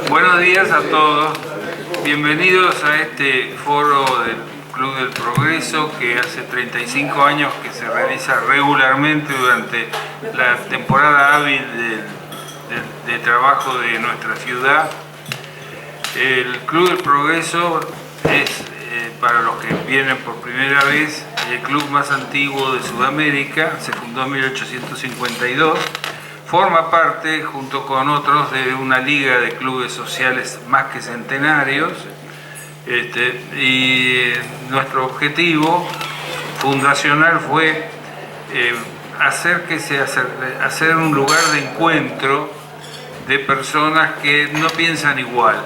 Buenos días a todos, bienvenidos a este foro del Club del Progreso que hace 35 años que se realiza regularmente durante la temporada hábil de trabajo de nuestra ciudad. El Club del Progreso es, para los que vienen por primera vez, el club más antiguo de Sudamérica, se fundó en 1852. Forma parte, junto con otros, de una liga de clubes sociales más que centenarios, y nuestro objetivo fundacional fue hacer un lugar de encuentro de personas que no piensan igual.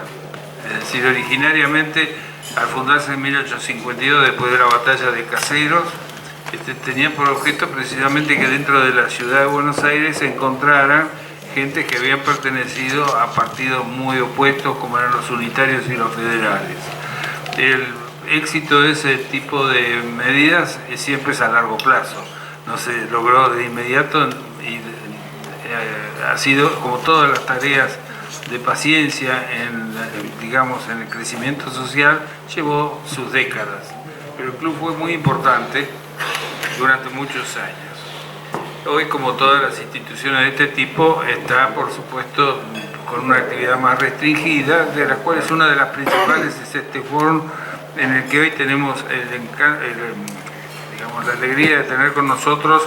Es decir, originariamente, al fundarse en 1852, después de la batalla de Caseros, tenía por objeto precisamente que dentro de la ciudad de Buenos Aires se encontraran gente que habían pertenecido a partidos muy opuestos como eran los unitarios y los federales. El éxito de ese tipo de medidas siempre es a largo plazo, no se logró de inmediato y ha sido, como todas las tareas de paciencia en el crecimiento social, llevó sus décadas, pero el club fue muy importante durante muchos años. Hoy, como todas las instituciones de este tipo, está, por supuesto, con una actividad más restringida, de las cuales una de las principales es este foro en el que hoy tenemos la alegría de tener con nosotros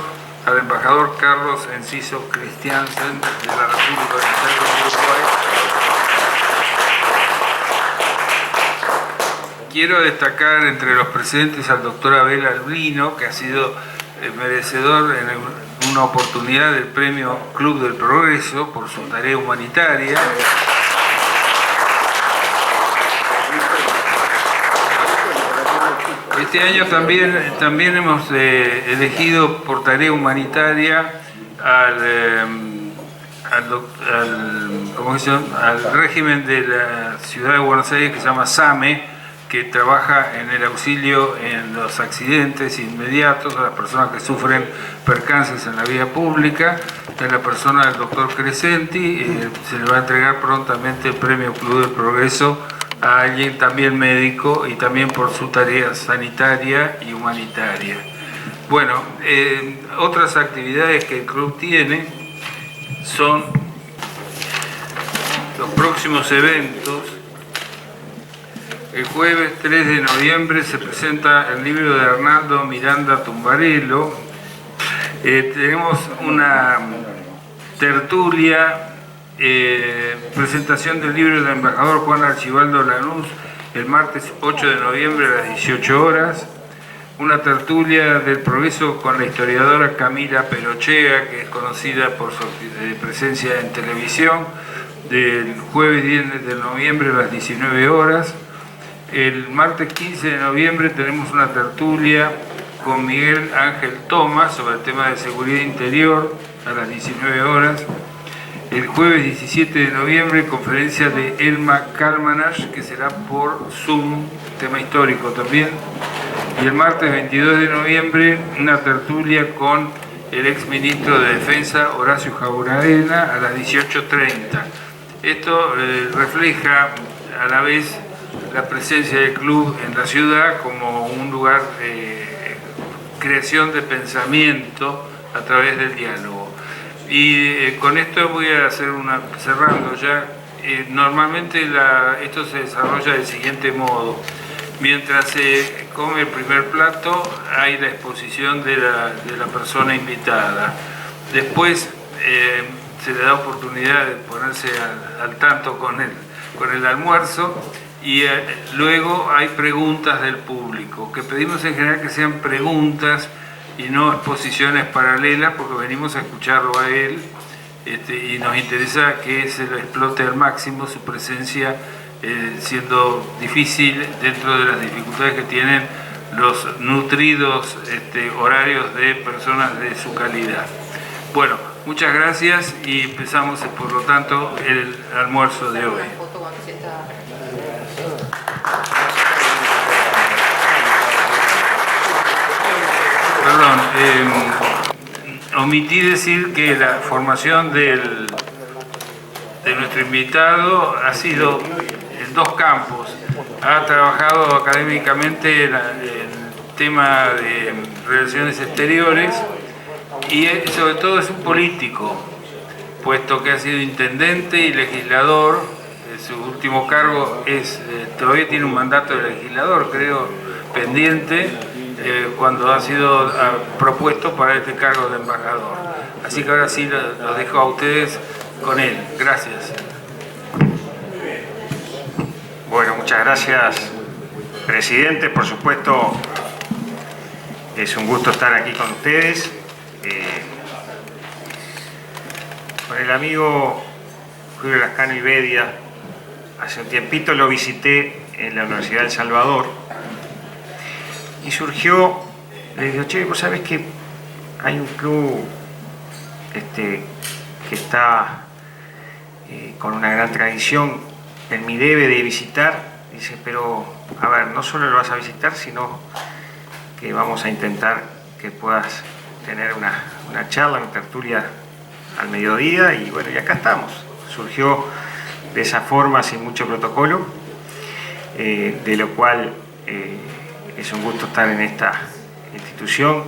al embajador Carlos Enciso Christiansen de la República Oriental de Uruguay. Quiero destacar entre los presentes al doctor Abel Albino, que ha sido merecedor en una oportunidad del premio Club del Progreso por su tarea humanitaria. Este año también hemos elegido por tarea humanitaria al régimen de la ciudad de Buenos Aires que se llama SAME, que trabaja en el auxilio en los accidentes inmediatos a las personas que sufren percances en la vía pública. En la persona del doctor Crescenti se le va a entregar prontamente el premio Club del Progreso a alguien también médico y también por su tarea sanitaria y humanitaria. Bueno, otras actividades que el club tiene son los próximos eventos. El jueves 3 de noviembre se presenta el libro de Arnaldo Miranda Tumbarello. Tenemos una tertulia, presentación del libro del embajador Juan Archibaldo Lanús, el martes 8 de noviembre a las 18 horas. Una tertulia del Progreso con la historiadora Camila Perochea, que es conocida por su presencia en televisión, del jueves 10 de noviembre a las 19 horas. El martes 15 de noviembre tenemos una tertulia con Miguel Ángel Tomás sobre el tema de seguridad interior a las 19 horas. El jueves 17 de noviembre, conferencia de Elma Kalmanash, que será por Zoom, tema histórico también. Y el martes 22 de noviembre, una tertulia con el exministro de Defensa, Horacio Jaboradena, a las 18:30. Esto refleja a la vez la presencia del club en la ciudad como un lugar de creación de pensamiento a través del diálogo. Y con esto voy a hacer cerrando ya. Normalmente esto se desarrolla del siguiente modo. Mientras se come el primer plato, hay la exposición de la persona invitada. Después se le da oportunidad de ponerse al tanto con el almuerzo. Y luego hay preguntas del público, que pedimos en general que sean preguntas y no exposiciones paralelas, porque venimos a escucharlo a él, y nos interesa que se lo explote al máximo su presencia, siendo difícil dentro de las dificultades que tienen los nutridos horarios de personas de su calidad. Bueno, muchas gracias y empezamos por lo tanto el almuerzo de hoy. Perdón, omití decir que la formación del de nuestro invitado ha sido en dos campos. Ha trabajado académicamente en el tema de relaciones exteriores y sobre todo es un político, puesto que ha sido intendente y legislador. Su último cargo es, todavía tiene un mandato de legislador, creo, pendiente, cuando ha sido propuesto para este cargo de embajador. Así que ahora sí los dejo a ustedes con él. Gracias. Bueno, muchas gracias, presidente. Por supuesto, es un gusto estar aquí con ustedes. Con el amigo Julio Lascano Ibedia, hace un tiempito lo visité en la Universidad de El Salvador y surgió, le digo, che, ¿vos sabés que hay un club que está con una gran tradición en mi debe de visitar? Dice, pero a ver, no solo lo vas a visitar, sino que vamos a intentar que puedas tener una charla, una tertulia al mediodía, y bueno, y acá estamos. Surgió de esa forma, sin mucho protocolo, de lo cual es un gusto estar en esta institución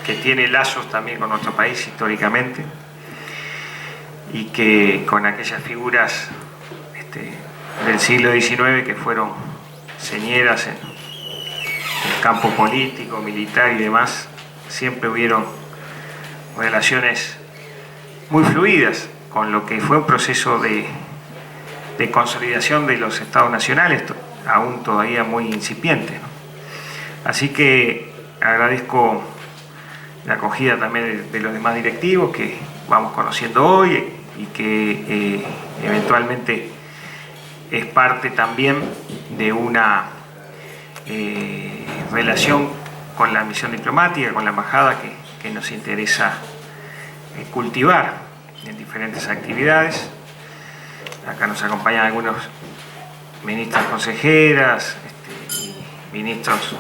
que tiene lazos también con nuestro país históricamente, y que con aquellas figuras del siglo XIX que fueron señeras en el campo político, militar y demás, siempre hubieron relaciones muy fluidas con lo que fue un proceso de consolidación de los estados nacionales, aún todavía muy incipiente, ¿no? Así que agradezco la acogida también de los demás directivos que vamos conociendo hoy y que eventualmente es parte también de una relación con la misión diplomática, con la embajada que nos interesa cultivar en diferentes actividades. Acá nos acompañan algunos ministras consejeras, y ministros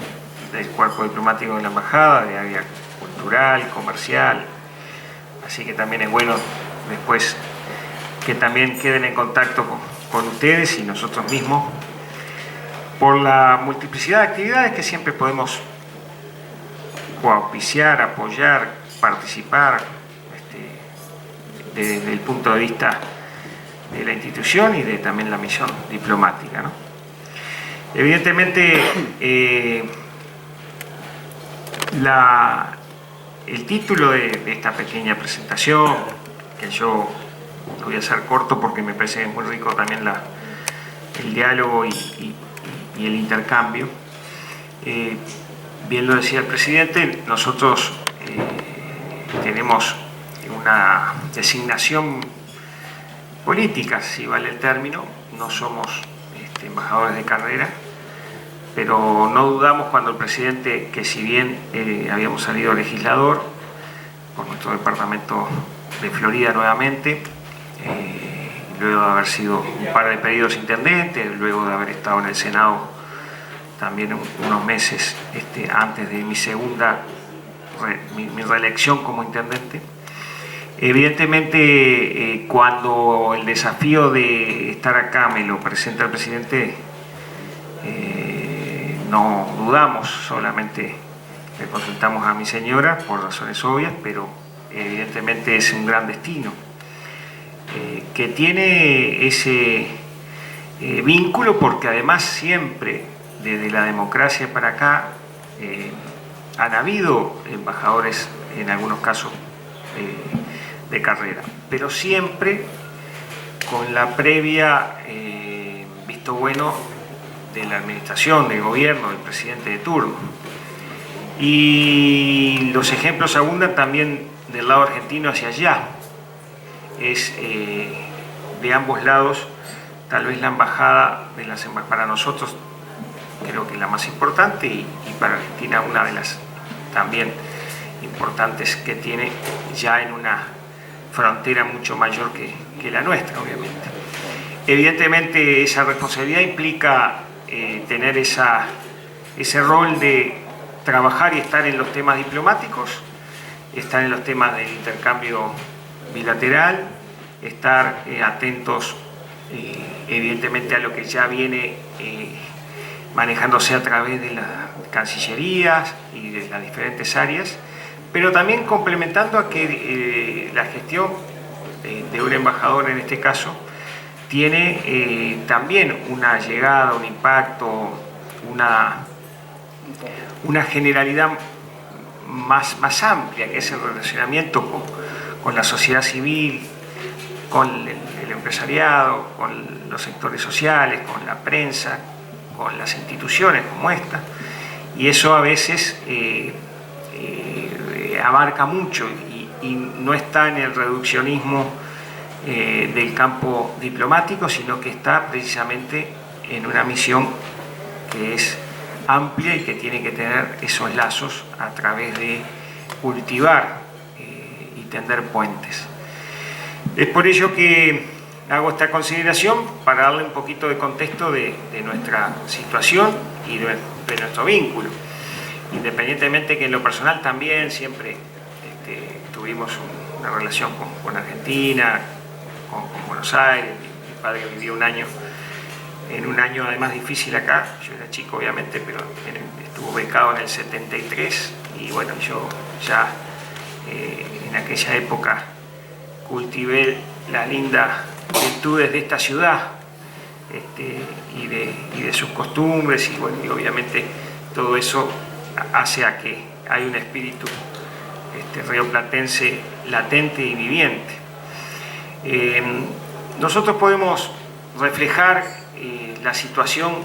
del cuerpo diplomático de la embajada, de área cultural, comercial, así que también es bueno después que también queden en contacto con ustedes y nosotros mismos por la multiplicidad de actividades que siempre podemos coauspiciar, apoyar, participar desde el punto de vista de la institución y de también la misión diplomática, ¿no? Evidentemente, el título de esta pequeña presentación, que yo lo voy a hacer corto porque me parece muy rico también el diálogo y el intercambio. Bien lo decía el presidente, nosotros tenemos una designación política, si vale el término, no somos embajadores de carrera, pero no dudamos cuando el presidente, que si bien habíamos salido legislador por nuestro departamento de Florida nuevamente, luego de haber sido un par de periodos intendente, luego de haber estado en el Senado también unos meses antes de mi reelección como intendente. Evidentemente, cuando el desafío de estar acá me lo presenta el presidente, no dudamos, solamente le consultamos a mi señora por razones obvias, pero evidentemente es un gran destino que tiene ese vínculo, porque además siempre desde la democracia para acá han habido embajadores, en algunos casos de carrera, pero siempre con la previa visto bueno de la administración, del gobierno, del presidente de turno. Y los ejemplos abundan también del lado argentino hacia allá. Es de ambos lados, tal vez la embajada para nosotros creo que es la más importante, y para Argentina una de las también importantes que tiene, ya en una frontera mucho mayor que la nuestra, obviamente. Evidentemente esa responsabilidad implica tener ese rol de trabajar y estar en los temas diplomáticos, estar en los temas del intercambio bilateral, estar atentos evidentemente a lo que ya viene manejándose a través de las cancillerías y de las diferentes áreas, pero también complementando a que la gestión de un embajador en este caso tiene también una llegada, un impacto, una generalidad más amplia, que es el relacionamiento con la sociedad civil, con el empresariado, con los sectores sociales, con la prensa, con las instituciones como esta, y eso a veces abarca mucho y no está en el reduccionismo del campo diplomático, sino que está precisamente en una misión que es amplia y que tiene que tener esos lazos a través de cultivar y tender puentes. Es por ello que hago esta consideración para darle un poquito de contexto de nuestra situación y de nuestro vínculo. Independientemente que en lo personal también siempre tuvimos una relación con Argentina, con Buenos Aires. Mi padre vivió en un año además difícil acá. Yo era chico obviamente, pero estuvo becado en el 73 y bueno, yo ya en aquella época cultivé las lindas virtudes de esta ciudad y de sus costumbres y bueno, y obviamente todo eso hace a que hay un espíritu rioplatense latente y viviente. Nosotros podemos reflejar la situación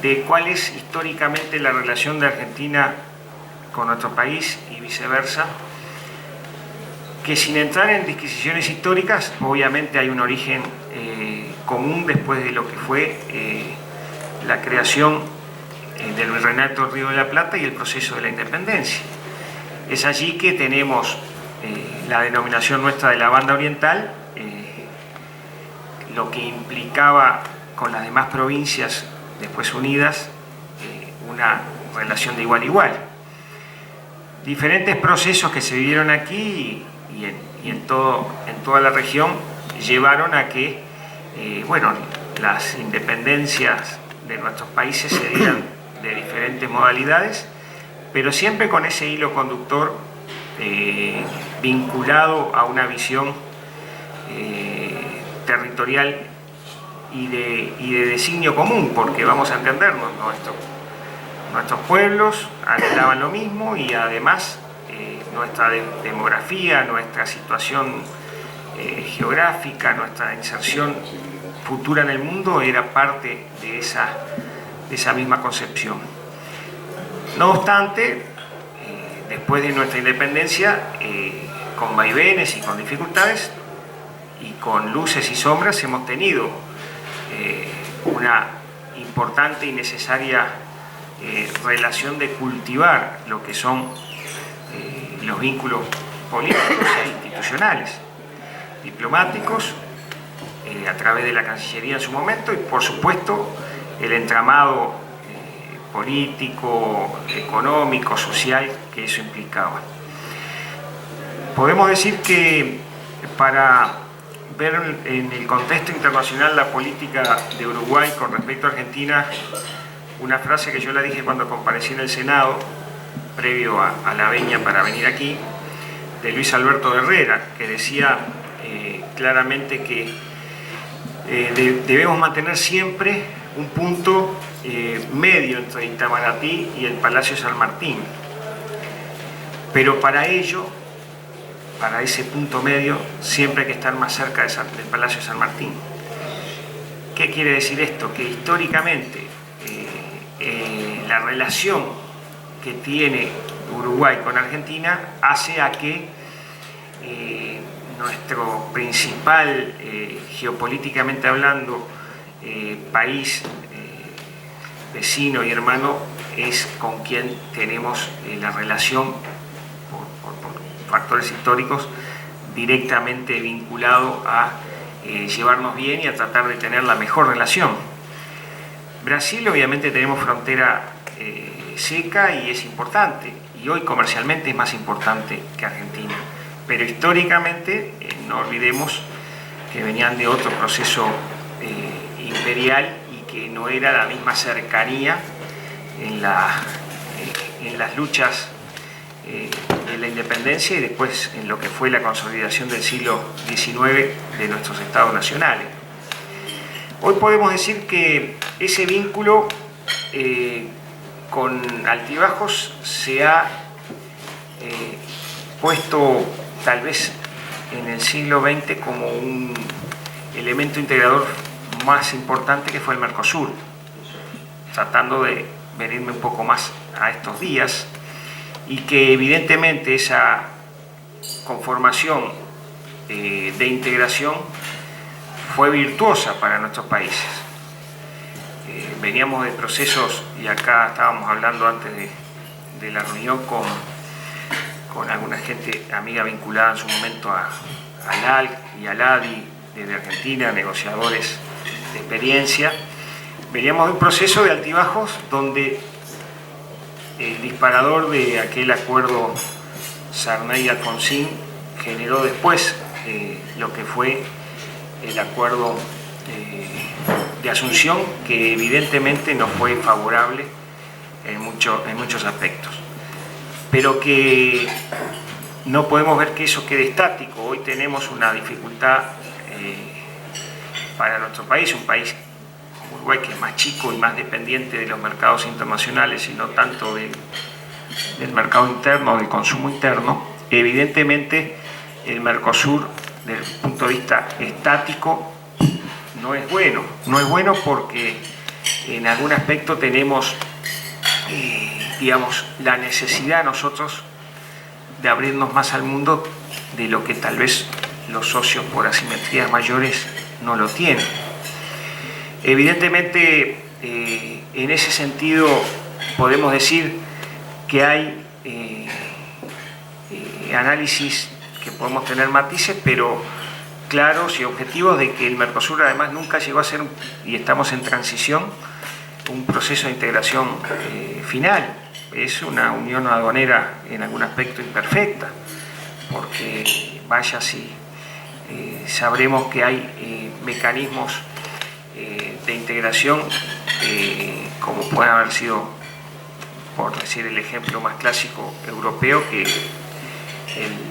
de cuál es históricamente la relación de Argentina con nuestro país y viceversa, que sin entrar en disquisiciones históricas, obviamente hay un origen común después de lo que fue la creación del Virreinato del Río de la Plata y el proceso de la independencia. Es allí que tenemos la denominación nuestra de la Banda Oriental, lo que implicaba con las demás provincias después unidas una relación de igual a igual. Diferentes procesos que se vivieron aquí y en toda la región llevaron a que bueno, las independencias de nuestros países se dieran de diferentes modalidades, pero siempre con ese hilo conductor vinculado a una visión territorial y de designio común, porque vamos a entendernos, nuestros pueblos anhelaban lo mismo y además nuestra demografía, nuestra situación geográfica, nuestra inserción futura en el mundo era parte de esa misma concepción. No obstante, después de nuestra independencia, con vaivenes y con dificultades y con luces y sombras, hemos tenido una importante y necesaria relación de cultivar lo que son los vínculos políticos e institucionales, diplomáticos, a través de la Cancillería en su momento y por supuesto el entramado político, económico, social que eso implicaba. Podemos decir que para ver en el contexto internacional la política de Uruguay con respecto a Argentina, una frase que yo la dije cuando comparecí en el Senado, previo a la veña para venir aquí, de Luis Alberto Herrera, que decía claramente que debemos mantener siempre un punto medio entre Itamaraty y el Palacio San Martín, pero para ello, para ese punto medio, siempre hay que estar más cerca del Palacio San Martín. ¿Qué quiere decir esto? Que históricamente la relación que tiene Uruguay con Argentina hace a que nuestro principal, geopolíticamente hablando, país vecino y hermano es con quien tenemos la relación por factores históricos directamente vinculado a llevarnos bien y a tratar de tener la mejor relación. Brasil obviamente tenemos frontera seca y es importante, y hoy comercialmente es más importante que Argentina, pero históricamente no olvidemos que venían de otro proceso imperial y que no era la misma cercanía en las luchas de la independencia y después en lo que fue la consolidación del siglo XIX de nuestros estados nacionales. Hoy podemos decir que ese vínculo con altibajos se ha puesto tal vez en el siglo XX como un elemento integrador más importante, que fue el Mercosur. Tratando de venirme un poco más a estos días, y que evidentemente esa conformación de integración fue virtuosa para nuestros países. Veníamos de procesos, y acá estábamos hablando antes de la reunión con alguna gente amiga vinculada en su momento a ALAL y al ADI desde Argentina, negociadores de experiencia. Veníamos de un proceso de altibajos donde el disparador de aquel acuerdo Sarney-Alfonsín generó después lo que fue el acuerdo de Asunción, que evidentemente no fue favorable en muchos aspectos, pero que no podemos ver que eso quede estático. Hoy tenemos una dificultad para nuestro país, un país como Uruguay, que es más chico y más dependiente de los mercados internacionales y no tanto del mercado interno o del consumo interno. Evidentemente el Mercosur, desde el punto de vista estático, no es bueno porque en algún aspecto tenemos digamos, la necesidad nosotros de abrirnos más al mundo de lo que tal vez los socios por asimetrías mayores no lo tienen. Evidentemente, en ese sentido podemos decir que hay análisis que podemos tener matices, pero claros y objetivos, de que el Mercosur además nunca llegó a ser, y estamos en transición, un proceso de integración final. Es una unión aduanera en algún aspecto imperfecta, porque vaya si sabremos que hay mecanismos de integración como puede haber sido, por decir el ejemplo más clásico europeo, que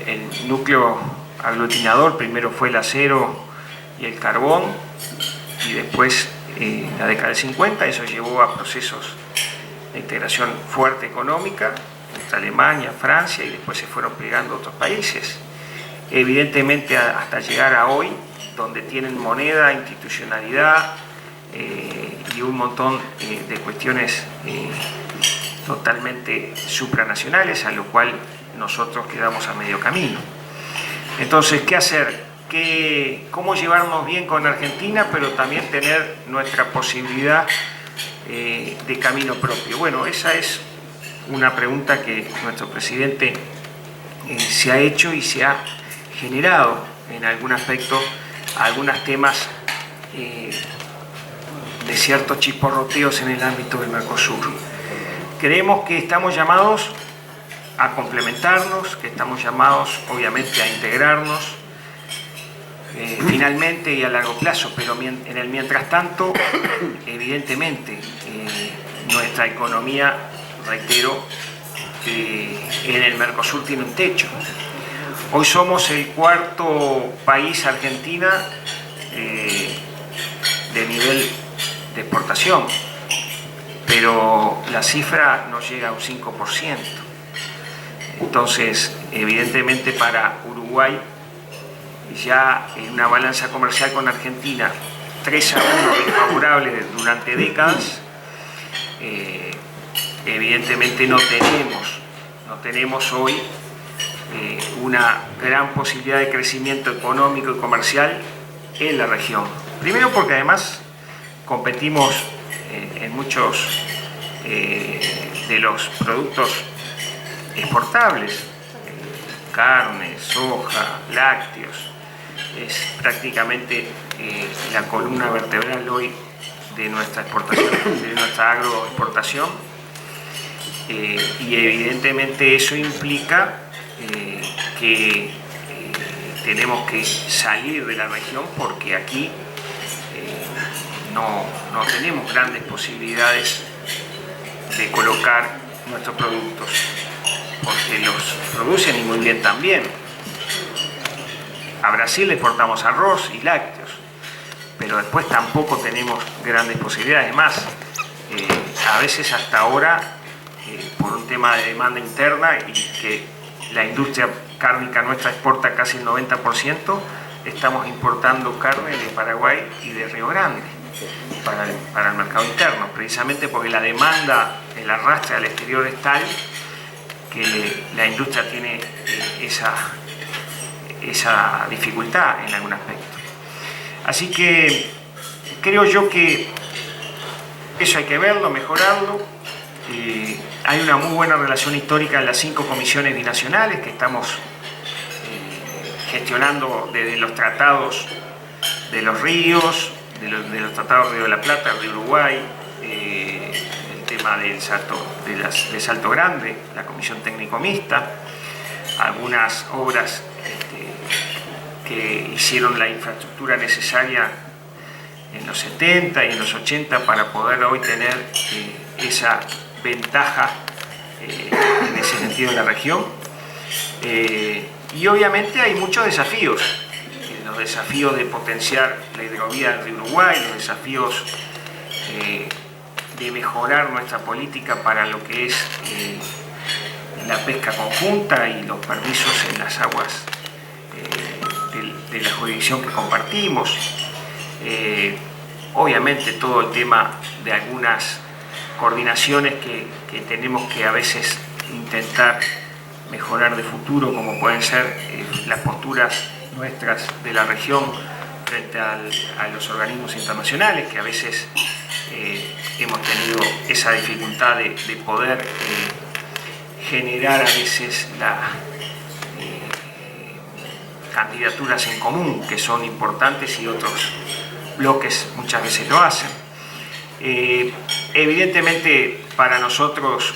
el núcleo aglutinador primero fue el acero y el carbón, y después en la década del 50 eso llevó a procesos de integración fuerte económica entre Alemania, Francia, y después se fueron pegando otros países. Evidentemente hasta llegar a hoy, donde tienen moneda, institucionalidad y un montón de cuestiones totalmente supranacionales, a lo cual nosotros quedamos a medio camino. Entonces, ¿qué hacer? ¿Cómo llevarnos bien con Argentina, pero también tener nuestra posibilidad de camino propio? Bueno, esa es una pregunta que nuestro presidente se ha hecho y se ha generado en algún aspecto algunos temas de ciertos chisporroteos en el ámbito del Mercosur. Creemos que estamos llamados a complementarnos, que estamos llamados obviamente a integrarnos finalmente y a largo plazo, pero en el mientras tanto, evidentemente, nuestra economía, reitero, en el Mercosur tiene un techo. Hoy somos el cuarto país, Argentina, de nivel de exportación, pero la cifra no llega a un 5%. Entonces, evidentemente para Uruguay, ya en una balanza comercial con Argentina 3-1 desfavorable durante décadas, evidentemente no tenemos hoy una gran posibilidad de crecimiento económico y comercial en la región. Primero porque además competimos en muchos de los productos exportables, carne, soja, lácteos. Es prácticamente la columna vertebral hoy de nuestra exportación, de nuestra agroexportación, y evidentemente eso implica que tenemos que salir de la región porque aquí no tenemos grandes posibilidades de colocar nuestros productos, porque los producen y muy bien también. A Brasil le exportamos arroz y lácteos, pero después tampoco tenemos grandes posibilidades. Además, a veces hasta ahora, por un tema de demanda interna y que la industria cárnica nuestra exporta casi el 90%, estamos importando carne de Paraguay y de Río Grande para el mercado interno, precisamente porque la demanda, el arrastre al exterior es tal que la industria tiene esa dificultad en algún aspecto. Así que creo yo que eso hay que verlo, mejorarlo. Hay una muy buena relación histórica en las 5 comisiones binacionales que estamos gestionando desde los tratados de los ríos, de los tratados Río de la Plata, Río Uruguay, el tema del de Salto Grande, la comisión técnico mixta, algunas obras que hicieron la infraestructura necesaria en los 70 y en los 80 para poder hoy tener esa ventaja en ese sentido en la región. Y obviamente hay muchos desafíos, los desafíos de potenciar la hidrovía del Río Uruguay, los desafíos de mejorar nuestra política para lo que es la pesca conjunta y los permisos en las aguas de la jurisdicción que compartimos. Obviamente todo el tema de algunas coordinaciones que tenemos que a veces intentar mejorar de futuro, como pueden ser las posturas nuestras de la región frente a los organismos internacionales, que a veces hemos tenido esa dificultad de poder generar a veces candidaturas en común que son importantes y otros bloques muchas veces lo hacen. Evidentemente para nosotros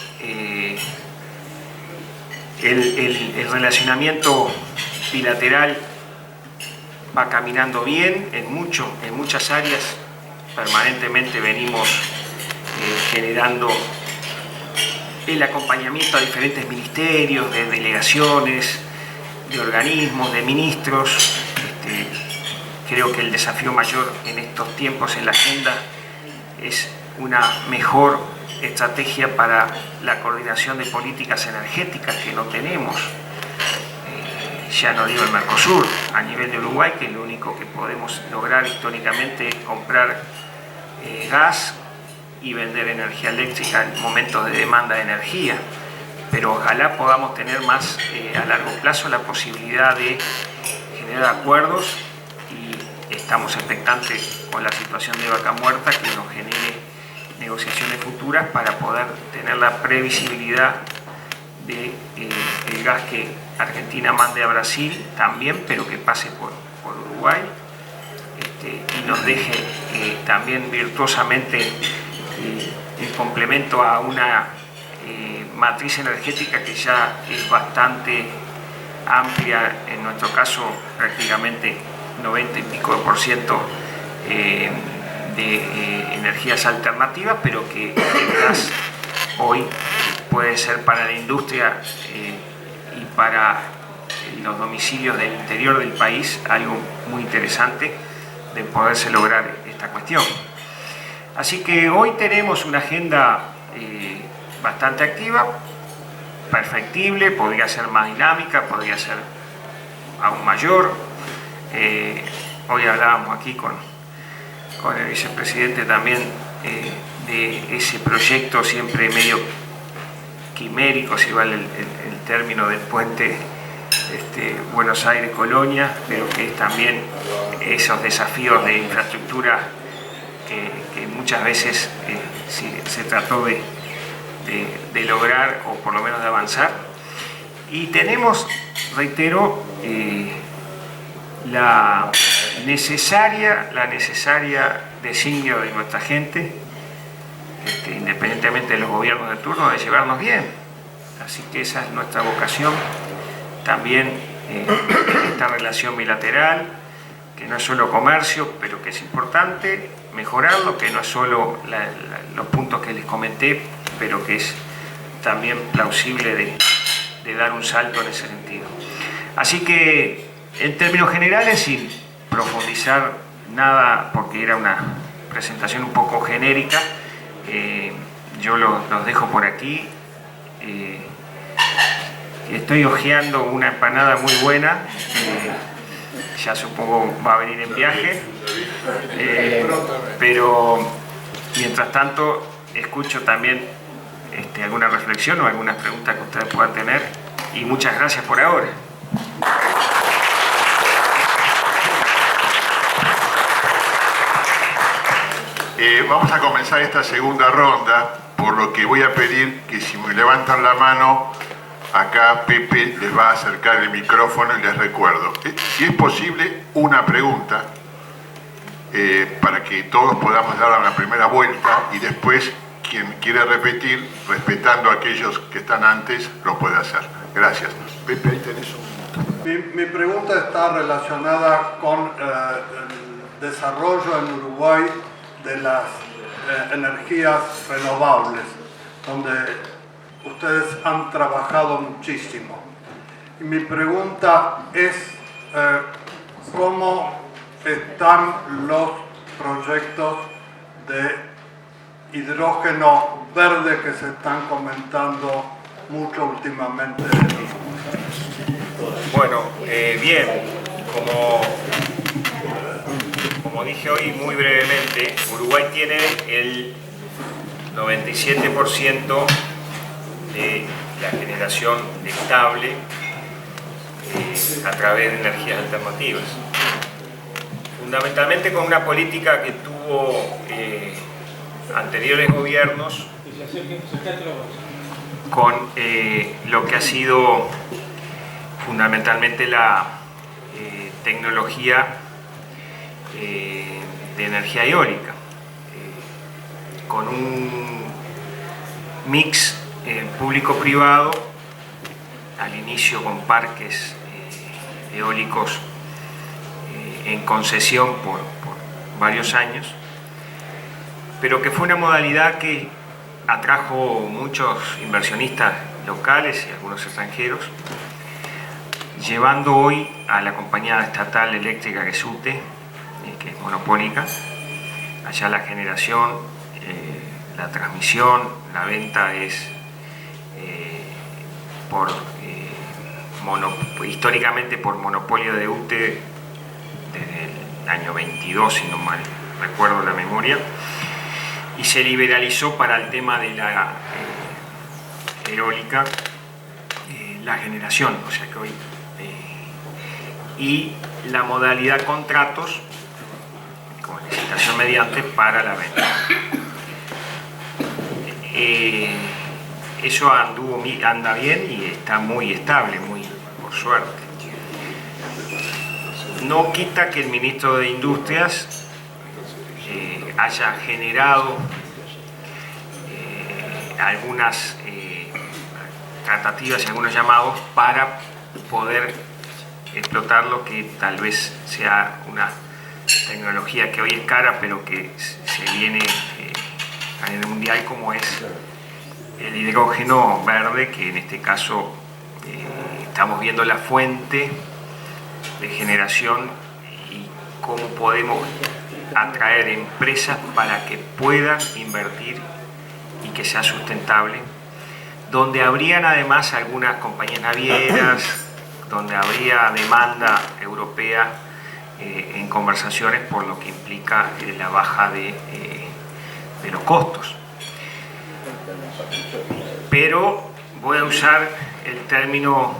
el relacionamiento bilateral va caminando bien en muchas áreas. Permanentemente venimos generando el acompañamiento a diferentes ministerios, de delegaciones, de organismos, de ministros. Creo que el desafío mayor en estos tiempos en la agenda es una mejor estrategia para la coordinación de políticas energéticas que no tenemos. Ya no digo el Mercosur, a nivel de Uruguay, que lo único que podemos lograr históricamente es comprar gas y vender energía eléctrica en momentos de demanda de energía. Pero ojalá podamos tener más a largo plazo la posibilidad de generar acuerdos y estamos expectantes con la situación de Vaca Muerta que nos genere negociaciones futuras para poder tener la previsibilidad del gas que Argentina mande a Brasil también, pero que pase por Uruguay y nos deje también virtuosamente el complemento a una matriz energética que ya es bastante amplia, en nuestro caso prácticamente 90 y pico % de energías alternativas, pero que el gas hoy puede ser para la industria y para los domicilios del interior del país algo muy interesante de poderse lograr esta cuestión. Así que hoy tenemos una agenda bastante activa, perfectible, podría ser más dinámica, podría ser aún mayor. Hoy hablábamos aquí con el vicepresidente también de ese proyecto siempre medio quimérico, si vale el término, del puente Buenos Aires-Colonia, pero que es también esos desafíos de infraestructura que muchas veces se trató de lograr o por lo menos de avanzar. Y tenemos, reitero, la necesaria designio de nuestra gente, independientemente de los gobiernos de turno, de llevarnos bien. Así que esa es nuestra vocación, también esta relación bilateral, que no es solo comercio, pero que es importante mejorarlo, que no es solo los puntos que les comenté, pero que es también plausible de dar un salto en ese sentido. Así que, en términos generales, sin profundizar nada, porque era una presentación un poco genérica, yo los dejo por aquí. Estoy hojeando una empanada muy buena, ya supongo va a venir en viaje, pero mientras tanto escucho también alguna reflexión o algunas preguntas que ustedes puedan tener, y muchas gracias por ahora. Vamos a comenzar esta segunda ronda, por lo que voy a pedir que si me levantan la mano, acá Pepe les va a acercar el micrófono y les recuerdo. Si es posible, una pregunta para que todos podamos dar una primera vuelta y después quien quiere repetir, respetando a aquellos que están antes, lo puede hacer. Gracias. Pepe, ahí tenés un minuto. Mi pregunta está relacionada con el desarrollo en Uruguay de las energías renovables, donde ustedes han trabajado muchísimo. Y mi pregunta es ¿cómo están los proyectos de hidrógeno verde que se están comentando mucho últimamente? Bueno, bien, como dije hoy muy brevemente, Uruguay tiene el 97% de la generación estable a través de energías alternativas. Fundamentalmente con una política que tuvo anteriores gobiernos, con lo que ha sido fundamentalmente la tecnología de energía eólica, con un mix público-privado, al inicio con parques eólicos en concesión por varios años, pero que fue una modalidad que atrajo muchos inversionistas locales y algunos extranjeros, llevando hoy a la compañía estatal eléctrica que es UTE, que es monopólica, allá la generación, la transmisión, la venta es históricamente por monopolio de UTE desde el año 22, si no mal recuerdo la memoria, y se liberalizó para el tema de la eólica la generación, o sea que hoy y la modalidad contratos con licitación mediante para la venta. Eso anda bien y está muy estable, muy por suerte. No quita que el ministro de Industrias haya generado algunas tratativas y algunos llamados para poder explotar lo que tal vez sea una tecnología que hoy es cara, pero que se viene a nivel mundial, como es el hidrógeno verde, que en este caso estamos viendo la fuente de generación y cómo podemos atraer empresas para que puedan invertir y que sea sustentable, donde habrían además algunas compañías navieras, donde habría demanda europea en conversaciones, por lo que implica la baja de los costos. Pero voy a usar el término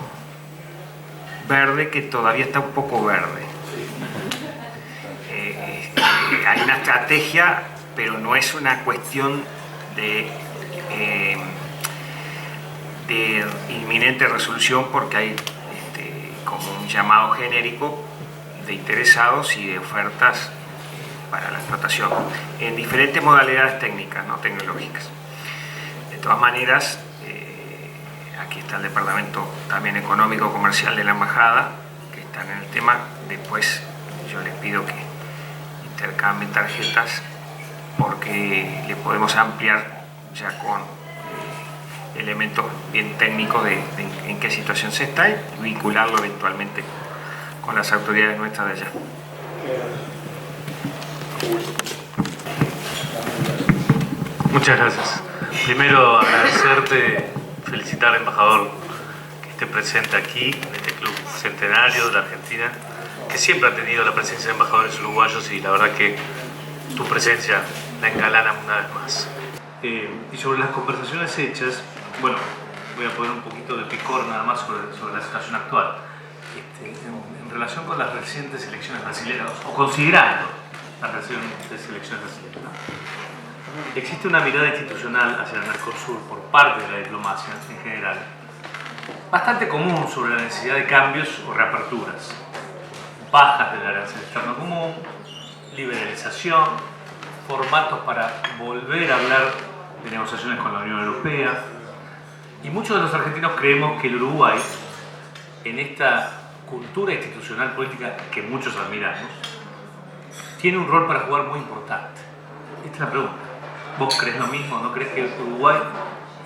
verde, que todavía está un poco verde. Hay una estrategia, pero no es una cuestión de inminente resolución, porque hay como un llamado genérico de interesados y de ofertas para la explotación en diferentes modalidades técnicas, no tecnológicas. De todas maneras, aquí está el departamento también económico comercial de la embajada, que están en el tema. Después yo les pido que intercambien tarjetas porque le podemos ampliar ya con elementos bien técnicos de en qué situación se está y vincularlo eventualmente con las autoridades nuestras de allá. Muchas gracias. Primero agradecerte, felicitar al embajador que esté presente aquí, en este club centenario de la Argentina, que siempre ha tenido la presencia de embajadores uruguayos y la verdad que tu presencia la engalana una vez más. Y sobre las conversaciones hechas, bueno, voy a poner un poquito de picor nada más sobre la situación actual. En relación con las recientes elecciones brasileñas, o considerando las recientes elecciones brasileñas, ¿no? Existe una mirada institucional hacia el Mercosur por parte de la diplomacia en general, bastante común sobre la necesidad de cambios o reaperturas, bajas del arancel externo común, liberalización, formatos para volver a hablar de negociaciones con la Unión Europea. Y muchos de los argentinos creemos que el Uruguay, en esta cultura institucional política que muchos admiramos, tiene un rol para jugar muy importante. Esta es la pregunta. ¿Vos crees lo mismo? ¿No crees que el Uruguay,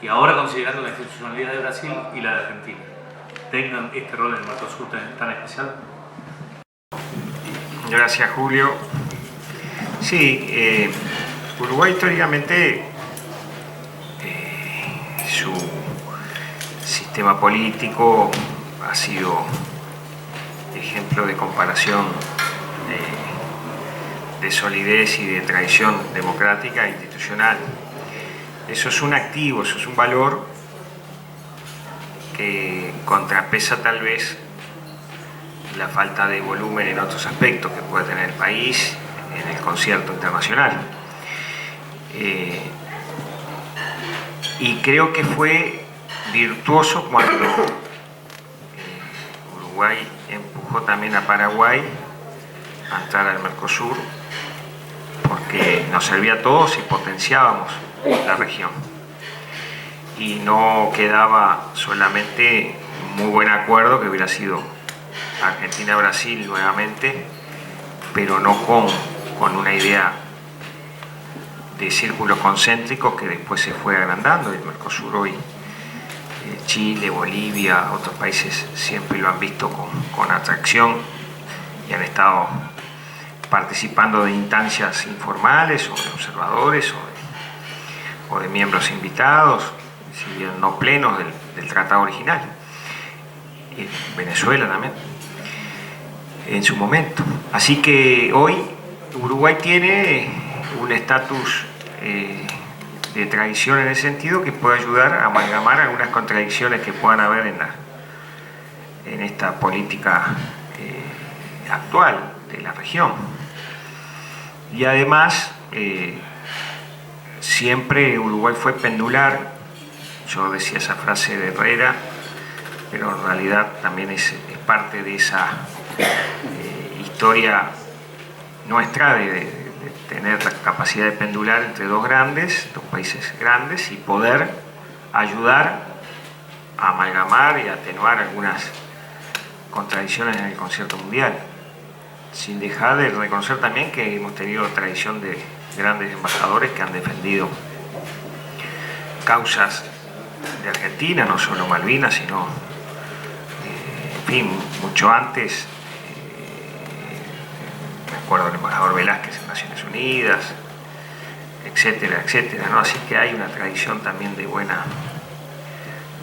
y ahora considerando la institucionalidad de Brasil y la de Argentina, tengan este rol en el Mercosur tan especial? Gracias, Julio. Sí, Uruguay históricamente su sistema político ha sido ejemplo de comparación de solidez y de tradición democrática e institucional. Eso es un activo, eso es un valor que contrapesa tal vez la falta de volumen en otros aspectos que puede tener el país en el concierto internacional. Y creo que fue virtuoso cuando Uruguay empujó también a Paraguay a entrar al Mercosur, porque nos servía a todos y potenciábamos la región. Y no quedaba solamente un muy buen acuerdo que hubiera sido Argentina-Brasil nuevamente, pero no con una idea de círculos concéntricos que después se fue agrandando. El Mercosur hoy, Chile, Bolivia, otros países siempre lo han visto con atracción y han estado participando de instancias informales o de observadores o de miembros invitados, si bien no plenos del tratado original. Y Venezuela también, en su momento. Así que hoy Uruguay tiene un estatus de tradición en ese sentido que puede ayudar a amalgamar algunas contradicciones que puedan haber en esta política actual de la región. Y además siempre Uruguay fue pendular. Yo decía esa frase de Herrera, pero en realidad también es parte de esa historia nuestra de tener la capacidad de pendular entre dos países grandes y poder ayudar a amalgamar y atenuar algunas contradicciones en el concierto mundial, sin dejar de reconocer también que hemos tenido tradición de grandes embajadores que han defendido causas de Argentina, no solo Malvinas, sino en fin, mucho antes. Recuerdo al embajador Velázquez en Naciones Unidas, etcétera, etcétera, ¿no? Así que hay una tradición también de buena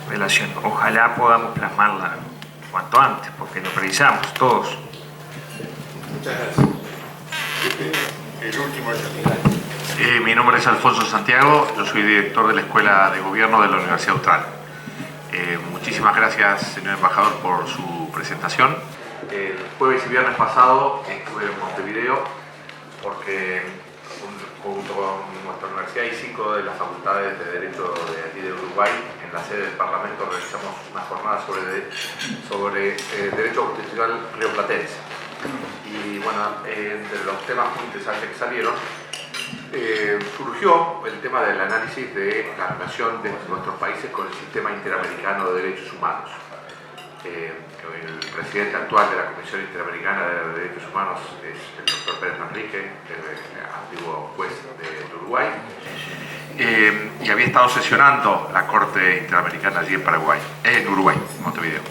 relación. Ojalá podamos plasmarla cuanto antes, porque lo precisamos todos. Muchas gracias. El último es mi nombre es Alfonso Santiago, yo soy director de la Escuela de Gobierno de la Universidad Austral. Muchísimas gracias, señor embajador, por su presentación. El jueves y viernes pasado estuve en Montevideo porque junto con nuestra universidad y 5 de las facultades de Derecho de aquí de Uruguay, en la sede del Parlamento realizamos una jornada sobre Derecho Constitucional rioplatense. Y bueno, entre los temas muy interesantes que salieron, surgió el tema del análisis de la relación de nuestros países con el sistema interamericano de derechos humanos. El presidente actual de la Comisión Interamericana de Derechos Humanos es el doctor Pérez Manrique, el antiguo juez de Uruguay, y había estado sesionando la Corte Interamericana allí en Paraguay, en Uruguay, en Montevideo.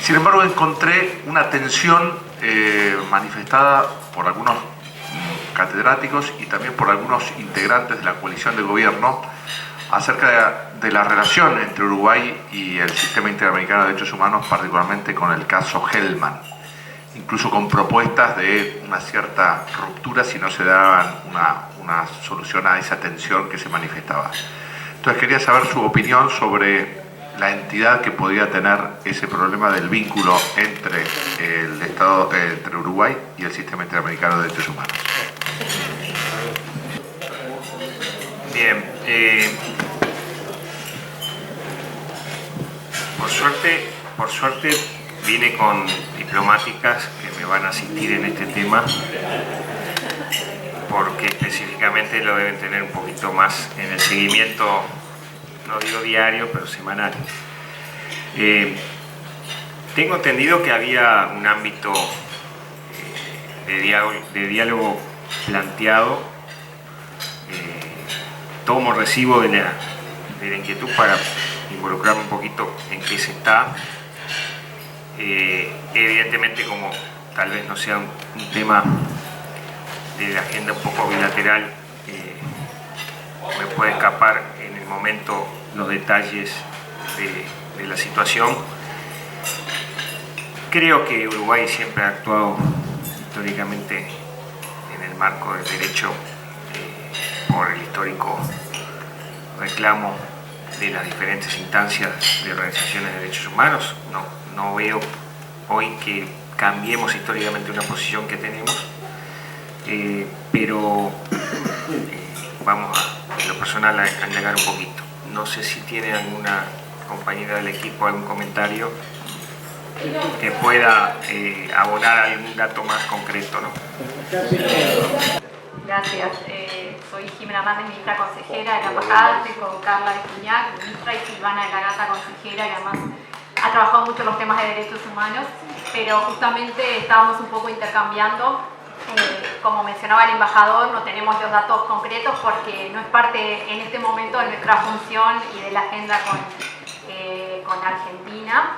Sin embargo, encontré una tensión manifestada por algunos catedráticos y también por algunos integrantes de la coalición de gobierno acerca de la relación entre Uruguay y el sistema interamericano de derechos humanos, particularmente con el caso Hellman, incluso con propuestas de una cierta ruptura si no se daban una solución a esa tensión que se manifestaba. Entonces quería saber su opinión sobre la entidad que podría tener ese problema del vínculo entre el Estado, entre Uruguay y el sistema interamericano de derechos humanos. Bien, por suerte vine con diplomáticas que me van a asistir en este tema, porque específicamente lo deben tener un poquito más en el seguimiento, no digo diario, pero semanal. Tengo entendido que había un ámbito de diálogo planteado. Tomo recibo de la inquietud para involucrarme un poquito en qué se está. Evidentemente, como tal vez no sea un tema de la agenda un poco bilateral, me puede escapar en el momento los detalles de la situación. Creo que Uruguay siempre ha actuado históricamente en el marco del derecho por el histórico reclamo de las diferentes instancias de organizaciones de derechos humanos. No veo hoy que cambiemos históricamente una posición que tenemos, pero vamos en lo personal a indagar un poquito. No sé si tiene alguna compañera del equipo algún comentario que pueda abonar algún dato más concreto, ¿no? Gracias. Soy Jimena Hernández, ministra consejera de la embajada. Estoy con Carla de Cuñac, ministra, y Silvana de la Gata, consejera, que además ha trabajado mucho en los temas de derechos humanos, pero justamente estábamos un poco intercambiando. Como mencionaba el embajador, no tenemos los datos concretos porque no es parte en este momento de nuestra función y de la agenda con Argentina.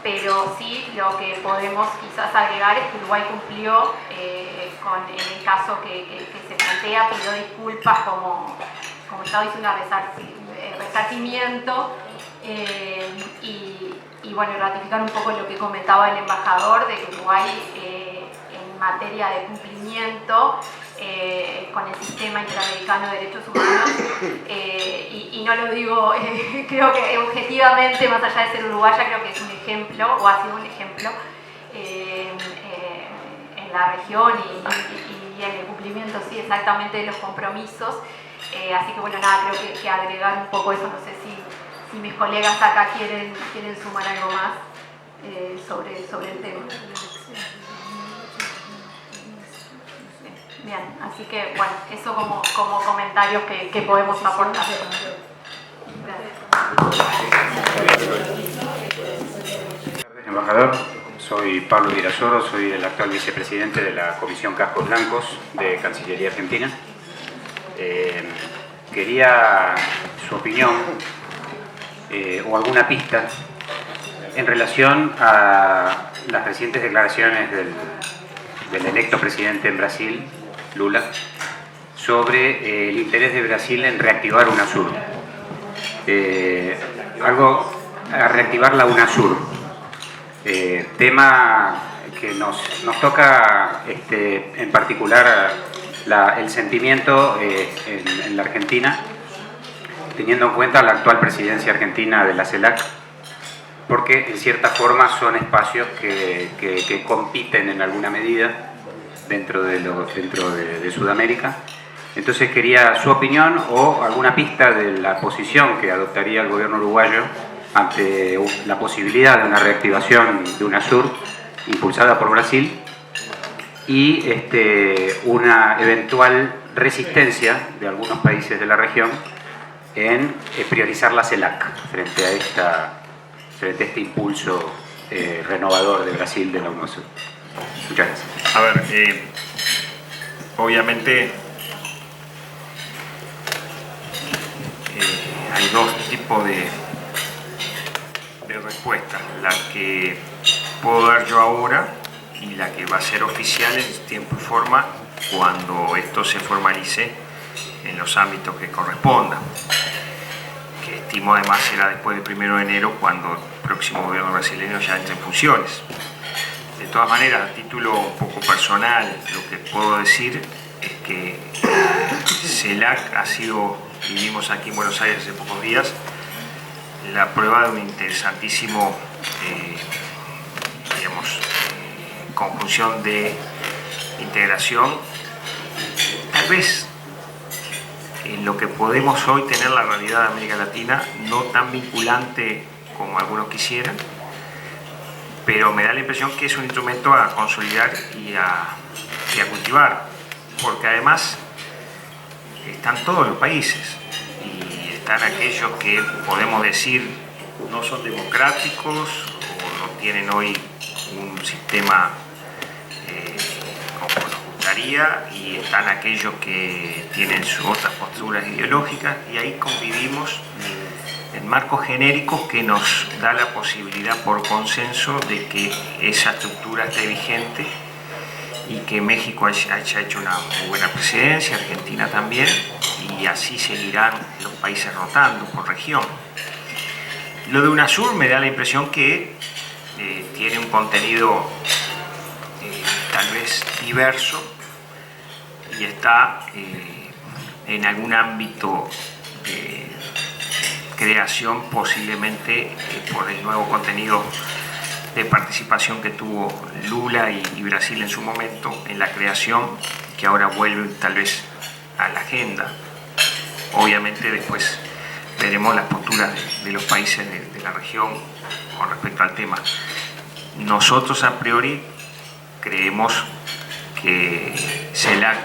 Pero sí, lo que podemos quizás agregar es que Uruguay cumplió en el caso que se plantea, pidió disculpas como Estado, hizo un resarcimiento y bueno, ratificar un poco lo que comentaba el embajador de que Uruguay en materia de cumplimiento con el sistema interamericano de derechos humanos y no lo digo, creo que objetivamente, más allá de ser uruguaya, creo que es un ejemplo, o ha sido un ejemplo en la región y en el cumplimiento, sí, exactamente de los compromisos. Así que bueno, nada, creo que agregar un poco eso. No sé si mis colegas acá quieren sumar algo más sobre el tema. Bien, así que bueno, eso como comentarios que podemos aportar. Gracias. Embajador, soy Pablo Virasoro, soy el actual vicepresidente de la Comisión Cascos Blancos de Cancillería Argentina. Quería su opinión o alguna pista en relación a las recientes declaraciones del electo presidente en Brasil, Lula, sobre el interés de Brasil en reactivar UNASUR. A reactivar la UNASUR. Tema que nos toca en particular el sentimiento en la Argentina, teniendo en cuenta la actual presidencia argentina de la CELAC, porque en cierta forma son espacios que compiten en alguna medida dentro de Sudamérica. Entonces quería su opinión o alguna pista de la posición que adoptaría el gobierno uruguayo ante la posibilidad de una reactivación de UNASUR impulsada por Brasil y una eventual resistencia de algunos países de la región en priorizar la CELAC frente a este impulso renovador de Brasil de la UNASUR. Muchas gracias. A ver, obviamente hay dos tipos de respuestas, la que puedo dar yo ahora y la que va a ser oficial en tiempo y forma cuando esto se formalice en los ámbitos que correspondan, que estimo además será después del 1 de enero cuando el próximo gobierno brasileño ya entre en funciones. De todas maneras, a título un poco personal, lo que puedo decir es que CELAC ha sido, vivimos aquí en Buenos Aires hace pocos días, la prueba de un interesantísimo, conjunción de integración. Tal vez en lo que podemos hoy tener la realidad de América Latina, no tan vinculante como algunos quisieran, pero me da la impresión que es un instrumento a consolidar y a cultivar, porque además están todos los países y están aquellos que podemos decir no son democráticos o no tienen hoy un sistema como nos gustaría, y están aquellos que tienen sus otras posturas ideológicas, y ahí convivimos en marcos genéricos que nos da la posibilidad por consenso de que esa estructura esté vigente y que México haya hecho una muy buena presidencia, Argentina también, y así seguirán los países rotando por región. Lo de UNASUR me da la impresión que tiene un contenido tal vez diverso y está en algún ámbito de creación, posiblemente por el nuevo contenido de participación que tuvo Lula y Brasil en su momento en la creación, que ahora vuelve tal vez a la agenda. Obviamente después veremos las posturas de los países de la región con respecto al tema. Nosotros a priori creemos que CELAC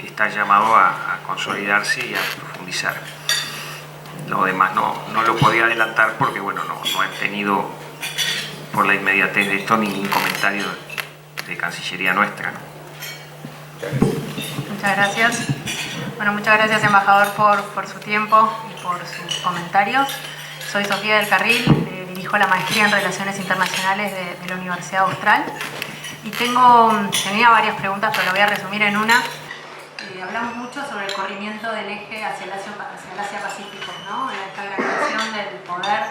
está llamado a consolidarse y a profundizar. Lo demás no lo podía adelantar porque bueno, no he tenido por la inmediatez de esto ningún comentario de Cancillería nuestra, ¿no? Muchas gracias. Bueno, muchas gracias, embajador, por su tiempo y por sus comentarios. Soy Sofía del Carril, dirijo la maestría en Relaciones Internacionales de la Universidad Austral y tenía varias preguntas, pero lo voy a resumir en una. Hablamos mucho sobre el corrimiento del eje hacia el Asia-Pacífico, ¿no? Esta gravitación del poder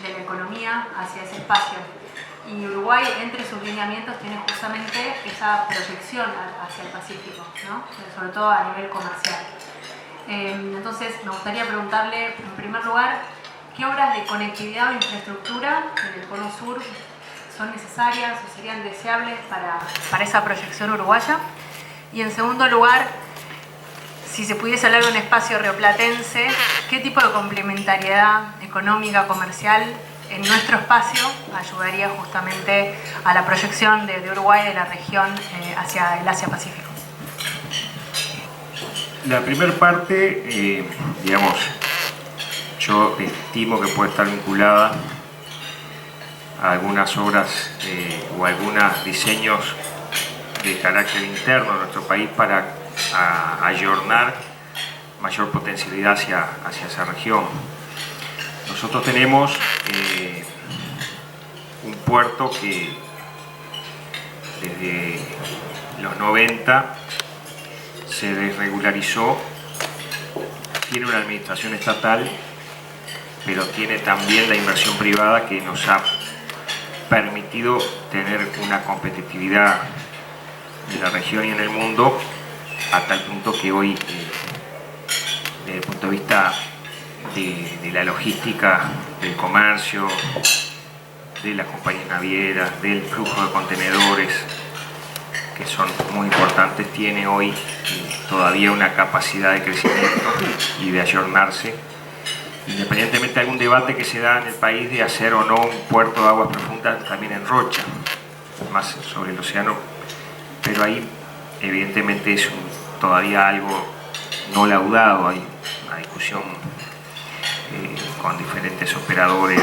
de la economía hacia ese espacio. Y Uruguay, entre sus lineamientos, tiene justamente esa proyección hacia el Pacífico, ¿no? Sobre todo a nivel comercial. Entonces, me gustaría preguntarle, en primer lugar, ¿qué obras de conectividad o infraestructura en el Cono Sur son necesarias o serían deseables para esa proyección uruguaya? Y en segundo lugar, si se pudiese hablar de un espacio rioplatense, ¿qué tipo de complementariedad económica, comercial en nuestro espacio ayudaría justamente a la proyección de Uruguay de la región hacia el Asia-Pacífico? La primera parte, yo estimo que puede estar vinculada a algunas obras o algunos diseños de carácter interno de nuestro país para ayornar mayor potencialidad hacia esa región. Nosotros tenemos un puerto que desde los 90 se desregularizó, tiene una administración estatal, pero tiene también la inversión privada que nos ha permitido tener una competitividad en la región y en el mundo, a tal punto que hoy, desde el punto de vista de la logística, del comercio, de las compañías navieras, del flujo de contenedores, que son muy importantes, tiene hoy todavía una capacidad de crecimiento y de ayornarse, independientemente de algún debate que se da en el país de hacer o no un puerto de aguas profundas también en Rocha, más sobre el océano, pero ahí evidentemente es todavía algo no laudado, hay una discusión con diferentes operadores.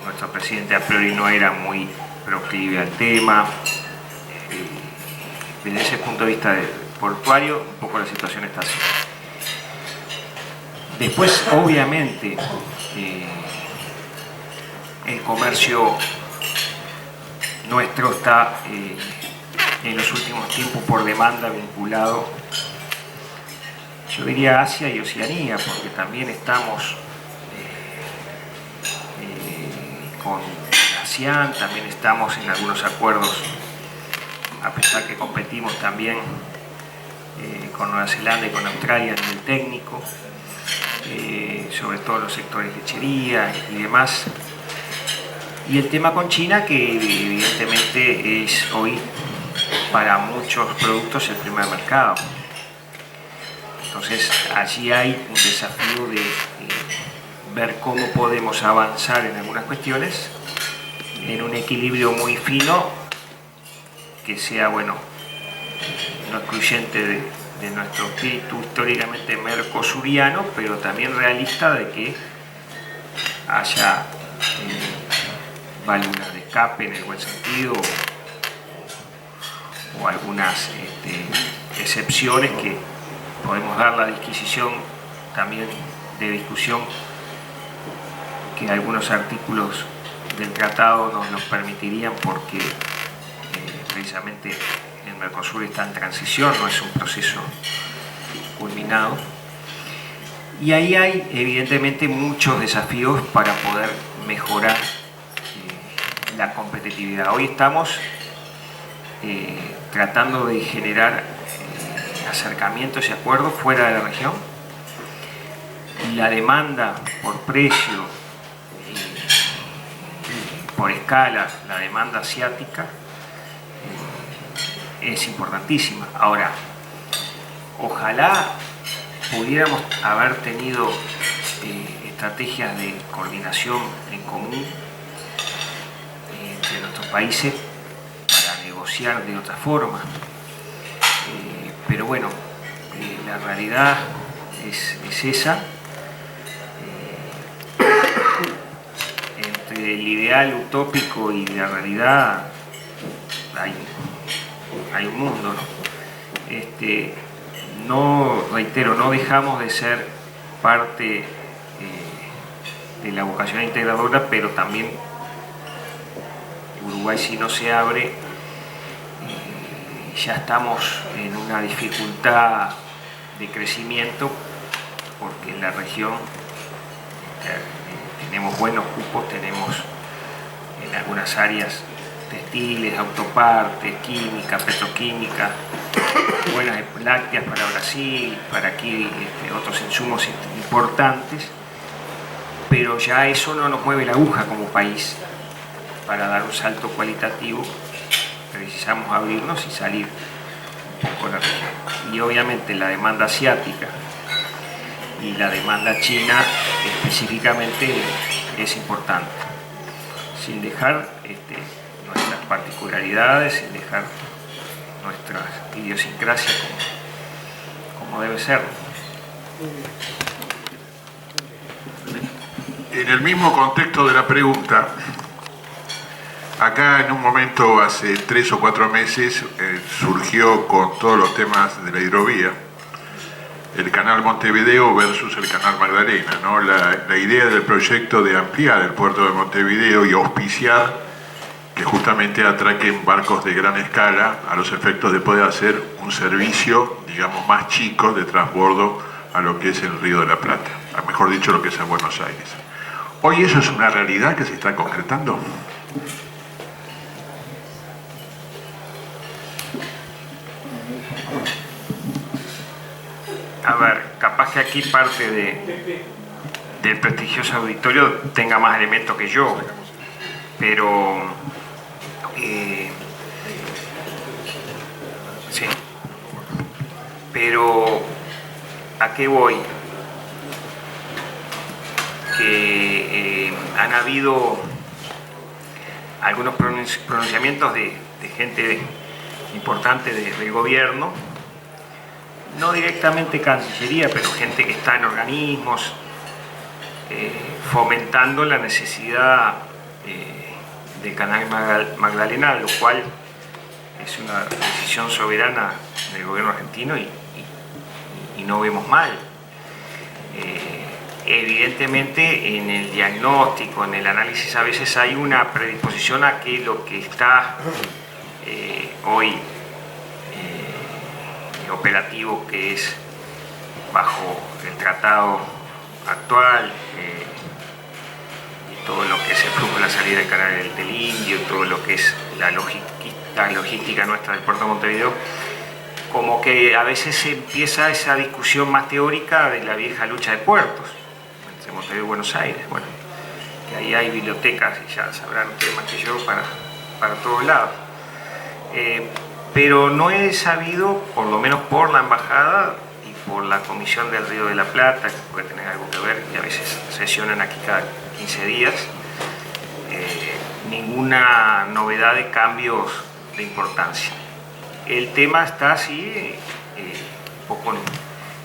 Nuestro presidente a priori no era muy proclive al tema. Desde ese punto de vista portuario, un poco la situación está así. Después, obviamente, el comercio nuestro está en los últimos tiempos por demanda vinculado, yo diría, Asia y Oceanía, porque también estamos con ASEAN, también estamos en algunos acuerdos, a pesar que competimos también con Nueva Zelanda y con Australia a nivel técnico, sobre todo los sectores de lechería y demás. Y el tema con China, que evidentemente es hoy para muchos productos el primer mercado. Entonces allí hay un desafío de ver cómo podemos avanzar en algunas cuestiones en un equilibrio muy fino que sea, bueno, no excluyente de nuestro espíritu históricamente mercosuriano, pero también realista de que haya válvulas de escape en el buen sentido o algunas excepciones que podemos dar la disquisición también de discusión que algunos artículos del tratado nos permitirían, porque precisamente el Mercosur está en transición, no es un proceso culminado. Y ahí hay evidentemente muchos desafíos para poder mejorar la competitividad. Hoy estamos tratando de generar acercamientos y acuerdos fuera de la región, y la demanda por precio, por escala, la demanda asiática es importantísima. Ahora, ojalá pudiéramos haber tenido estrategias de coordinación en común entre nuestros países para negociar de otra forma. Pero bueno, la realidad es esa. Entre el ideal utópico y la realidad hay un mundo, ¿no? Reitero, no dejamos de ser parte de la vocación integradora, pero también Uruguay, si no se abre, ya estamos en una dificultad de crecimiento, porque en la región tenemos buenos cupos, tenemos en algunas áreas textiles, autopartes, química, petroquímica, buenas lácteas para Brasil, para aquí otros insumos importantes, pero ya eso no nos mueve la aguja como país. Para dar un salto cualitativo precisamos abrirnos y salir un poco de la región. Y obviamente la demanda asiática y la demanda china específicamente es importante, sin dejar nuestras particularidades, sin dejar nuestras idiosincrasias como debe ser. En el mismo contexto de la pregunta, acá en un momento hace 3 o 4 meses surgió con todos los temas de la hidrovía el canal Montevideo versus el canal Magdalena, ¿no? La idea del proyecto de ampliar el puerto de Montevideo y auspiciar que justamente atraquen barcos de gran escala a los efectos de poder hacer un servicio, digamos, más chico de transbordo a lo que es el Río de la Plata, a mejor dicho, lo que es en Buenos Aires. ¿Hoy eso es una realidad que se está concretando? A ver, capaz que aquí parte del prestigioso auditorio tenga más elementos que yo, pero sí. Pero ¿a qué voy? Que han habido algunos pronunciamientos de gente importante del gobierno, no directamente Cancillería, pero gente que está en organismos, fomentando la necesidad del canal Magdalena, lo cual es una decisión soberana del gobierno argentino y no vemos mal. Evidentemente en el diagnóstico, en el análisis, a veces hay una predisposición a que lo que está hoy operativo, que es bajo el tratado actual, y todo lo que es el flujo de la salida del canal del Indio, todo lo que es la logística nuestra del puerto de Montevideo, como que a veces se empieza esa discusión más teórica de la vieja lucha de puertos entre Montevideo y Buenos Aires. Bueno, que ahí hay bibliotecas, y ya sabrán ustedes más que yo, para todos lados. Pero no he sabido, por lo menos por la embajada y por la Comisión del Río de la Plata, que puede tener algo que ver, y a veces sesionan aquí cada 15 días, ninguna novedad de cambios de importancia. El tema está así, un poco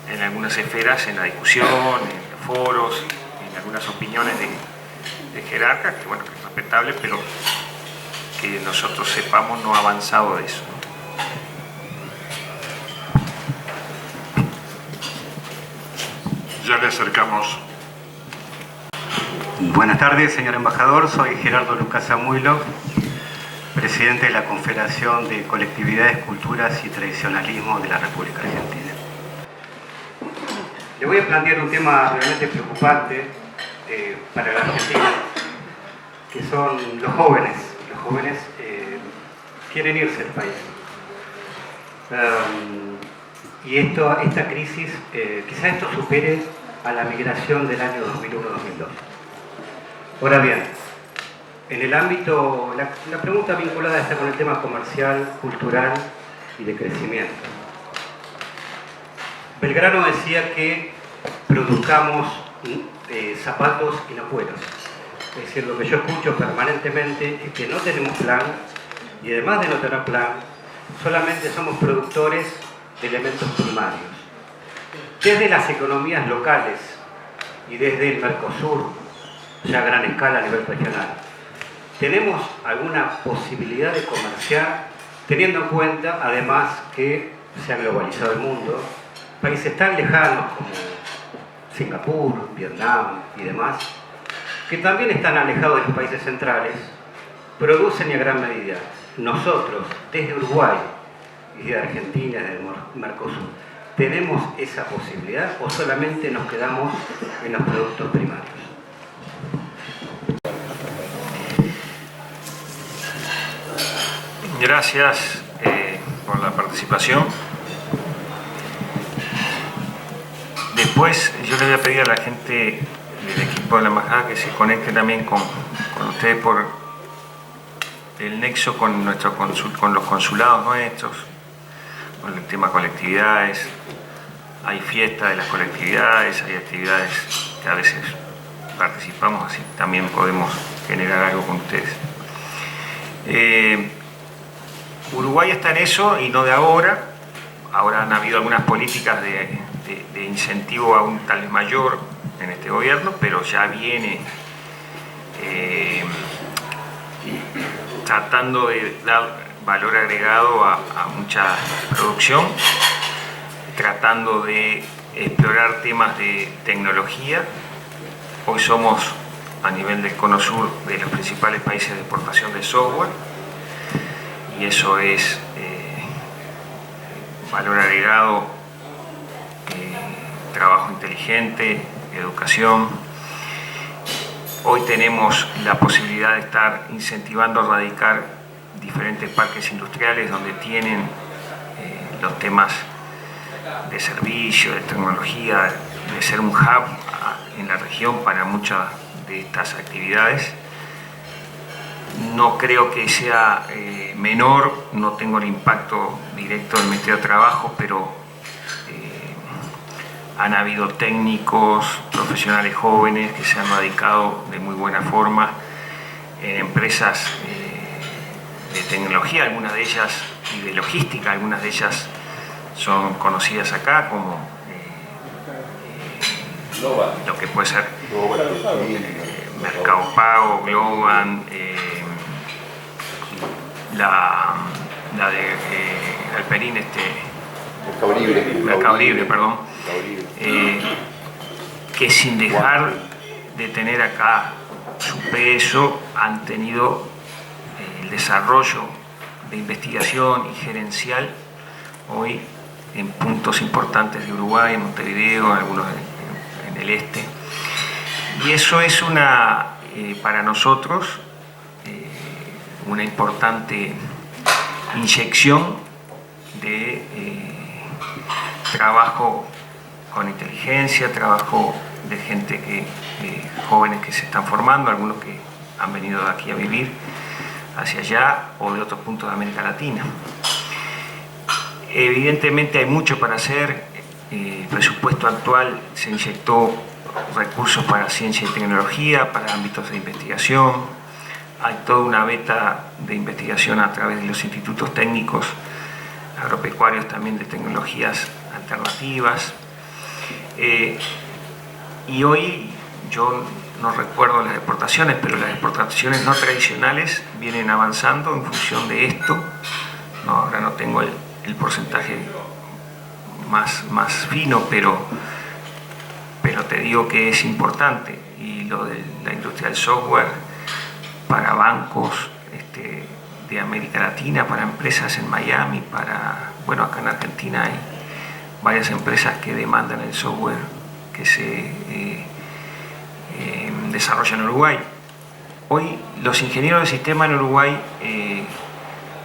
en algunas esferas, en la discusión, en los foros, en algunas opiniones de jerarcas, que bueno, que es respetable, pero que nosotros sepamos no ha avanzado de eso. Ya le acercamos. Buenas tardes, señor embajador. Soy Gerardo Lucas Samuilo, presidente de la Confederación de Colectividades, Culturas y Tradicionalismo de la República Argentina. Le voy a plantear un tema realmente preocupante para la Argentina, que son los jóvenes. Los jóvenes quieren irse del país. Y esta crisis, quizás esto supere a la migración del año 2001-2002. Ahora bien, en el ámbito, la pregunta vinculada está con el tema comercial, cultural y de crecimiento. Belgrano decía que produzcamos zapatos y no cueros. Es decir, lo que yo escucho permanentemente es que no tenemos plan, y además de no tener plan, solamente somos productores de elementos primarios. Desde las economías locales y desde el Mercosur, ya a gran escala a nivel regional, ¿tenemos alguna posibilidad de comerciar, teniendo en cuenta además que se ha globalizado el mundo? Países tan lejanos como Singapur, Vietnam y demás, que también están alejados de los países centrales, producen y a gran medida. Nosotros, desde Uruguay y de Argentina, desde el Mercosur, ¿tenemos esa posibilidad o solamente nos quedamos en los productos primarios? Gracias por la participación. Después yo le voy a pedir a la gente del equipo de la embajada que se conecte también con ustedes por el nexo con los consulados nuestros, con el tema colectividades. Hay fiesta de las colectividades, hay actividades que a veces participamos, así también podemos generar algo con ustedes. Uruguay está en eso y no de ahora. Ahora han habido algunas políticas de incentivo aún tal vez mayor en este gobierno, pero ya viene tratando de dar valor agregado a mucha producción, tratando de explorar temas de tecnología. Hoy somos, a nivel del Cono Sur, de los principales países de exportación de software, y eso es valor agregado, trabajo inteligente, educación. Hoy tenemos la posibilidad de estar incentivando a radicar diferentes parques industriales donde tienen los temas de servicio, de tecnología, de ser un hub en la región para muchas de estas actividades. No creo que sea menor, no tengo el impacto directo del Ministerio de Trabajo, pero han habido técnicos, profesionales jóvenes que se han radicado de muy buena forma en empresas de tecnología, algunas de ellas y de logística. Algunas de ellas son conocidas acá como lo que puede ser Mercado Pago, Globan, la de Alperín, Mercado Libre, perdón, que sin dejar de tener acá su peso han tenido el desarrollo de investigación y gerencial hoy en puntos importantes de Uruguay, en Montevideo, algunos en el este. Y eso es para nosotros una importante inyección de trabajo con inteligencia, trabajo de gente jóvenes que se están formando, algunos que han venido de aquí a vivir hacia allá o de otros puntos de América Latina. Evidentemente hay mucho para hacer. El presupuesto actual se inyectó recursos para ciencia y tecnología, para ámbitos de investigación. Hay toda una beta de investigación a través de los institutos técnicos agropecuarios, también de tecnologías alternativas. Y hoy yo no recuerdo las exportaciones, pero las exportaciones no tradicionales vienen avanzando en función de esto. No, ahora no tengo el porcentaje más fino, pero te digo que es importante. Y lo de la industria del software para bancos de América Latina, para empresas en Miami, bueno, acá en Argentina hay varias empresas que demandan el software que se desarrolla en Uruguay. Hoy los ingenieros de sistema en Uruguay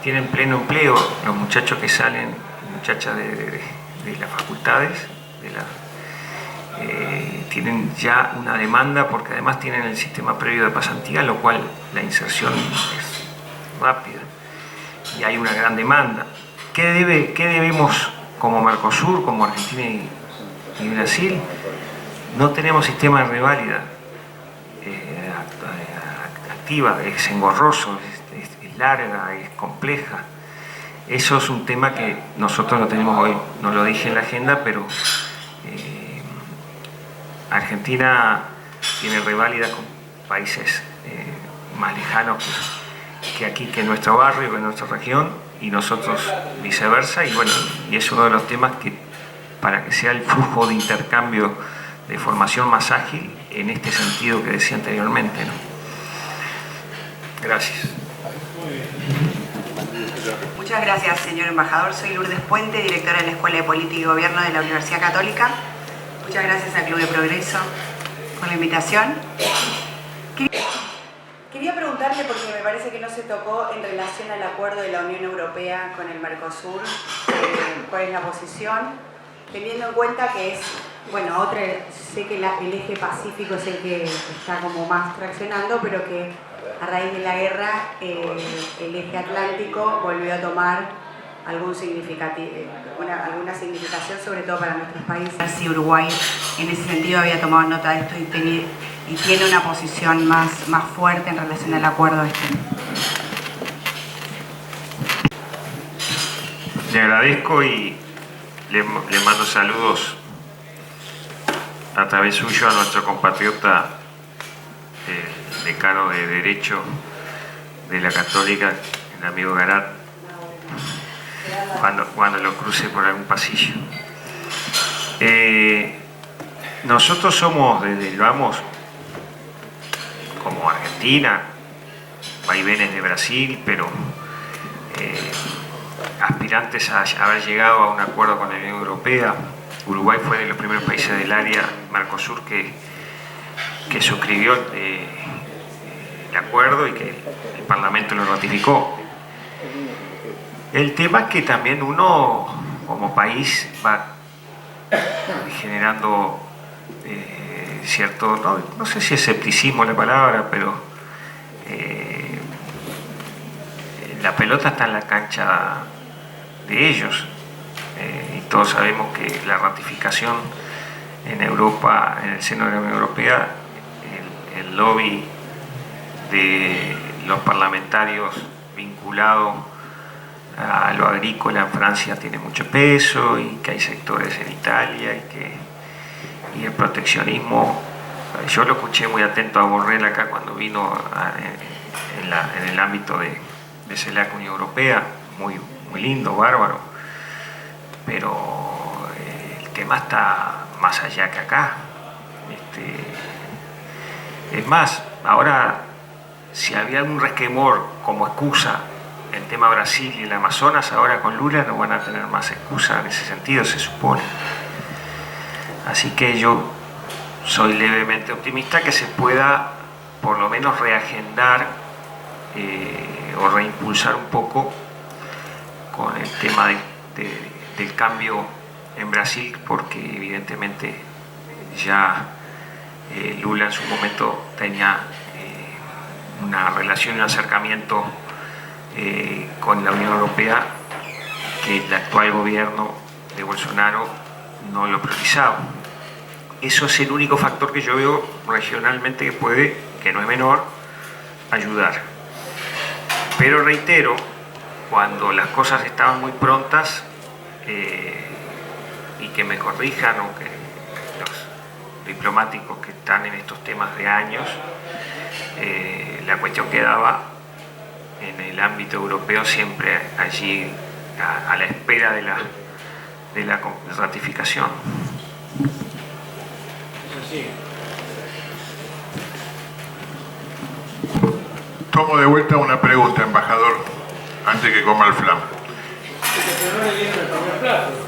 tienen pleno empleo. Los muchachos que salen, muchachas de las facultades, tienen ya una demanda porque además tienen el sistema previo de pasantía, lo cual la inserción es rápida y hay una gran demanda. ¿Qué debemos como Mercosur, como Argentina y Brasil? No tenemos sistema de reválida activa, es engorroso, es larga, es compleja. Eso es un tema que nosotros no tenemos hoy, no lo dije en la agenda, pero Argentina tiene reválida con países más lejanos que aquí, que en nuestro barrio, que en nuestra región, y nosotros viceversa. Y bueno, y es uno de los temas que, para que sea el flujo de intercambio de formación más ágil, en este sentido que decía anteriormente, ¿no? Gracias. Muchas gracias, señor embajador. Soy Lourdes Puente, directora de la Escuela de Política y Gobierno de la Universidad Católica. Muchas gracias al Club de Progreso por la invitación. Quería preguntarle, porque me parece que no se tocó en relación al acuerdo de la Unión Europea con el Mercosur, cuál es la posición, teniendo en cuenta que es, bueno, sé que el eje pacífico es el que está como más traccionando, pero que a raíz de la guerra el eje atlántico volvió a tomar alguna significación, sobre todo para nuestros países. Si Uruguay en ese sentido había tomado nota de esto y tiene una posición más fuerte en relación al acuerdo este. Le agradezco y le mando saludos a través suyo a nuestro compatriota decano de Derecho de la Católica, el amigo Garat, cuando lo cruce por algún pasillo. Nosotros somos desde el vamos, como Argentina, vaivenes de Brasil, pero aspirantes a haber llegado a un acuerdo con la Unión Europea. Uruguay fue de los primeros países del área Mercosur que suscribió el acuerdo y que el Parlamento lo ratificó. El tema es que también uno como país va generando cierto, no sé si escepticismo la palabra, pero la pelota está en la cancha de ellos, y todos sabemos que la ratificación en Europa, en el seno de la Unión Europea, el lobby de los parlamentarios vinculados a lo agrícola en Francia tiene mucho peso y que hay sectores en Italia y el proteccionismo. Yo lo escuché muy atento a Borrell acá cuando vino en el ámbito de CELAC Unión Europea, muy lindo, bárbaro, pero el tema está más allá que acá. Es más, ahora si había algún resquemor como excusa el tema Brasil y el Amazonas, ahora con Lula no van a tener más excusa en ese sentido, se supone. Así que yo soy levemente optimista que se pueda por lo menos reagendar o reimpulsar un poco con el tema del cambio en Brasil, porque evidentemente ya Lula en su momento tenía una relación y un acercamiento con la Unión Europea que el actual gobierno de Bolsonaro no lo priorizaba. Eso es el único factor que yo veo regionalmente que puede, que no es menor, ayudar. Pero reitero, cuando las cosas estaban muy prontas, y que me corrijan, o que los diplomáticos que están en estos temas de años, la cuestión quedaba en el ámbito europeo siempre allí a la espera de la ratificación. Tomo de vuelta una pregunta, embajador, antes que coma el flan.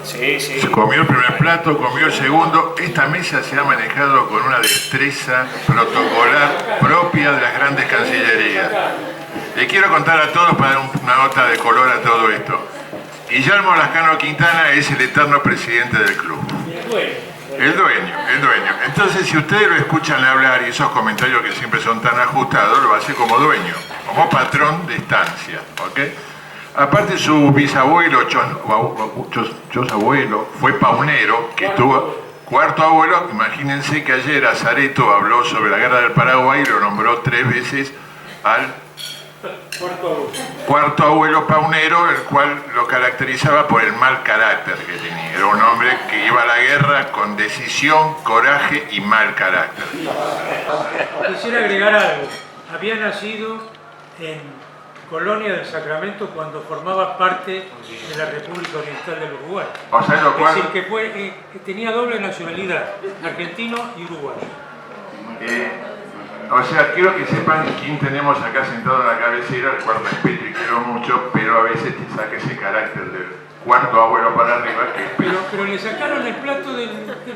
Sí. Se comió el primer plato, comió el segundo. Esta mesa se ha manejado con una destreza protocolar propia de las grandes cancillerías. Le quiero contar a todos para dar una nota de color a todo esto. Guillermo Lascano Quintana es el eterno presidente del club. El dueño. Entonces, si ustedes lo escuchan hablar y esos comentarios que siempre son tan ajustados, lo hace como dueño, como patrón de estancia, ¿ok? Aparte, su bisabuelo, chosabuelo, fue paunero, que tuvo cuarto abuelo. Imagínense que ayer Azareto habló sobre la guerra del Paraguay y lo nombró 3 veces al cuarto abuelo paunero, el cual lo caracterizaba por el mal carácter que tenía. Era un hombre que iba a la guerra con decisión, coraje y mal carácter. Quisiera agregar algo. Había nacido en Colonia del Sacramento cuando formaba parte de la República Oriental del Uruguay. O sea, lo cual... Es decir, que tenía doble nacionalidad, argentino y uruguayo. O sea, quiero que sepan quién tenemos acá sentado en la cabecera, el cual respeto y quiero mucho, pero a veces te saca ese carácter del cuarto abuelo para arriba. Pero le sacaron el plato de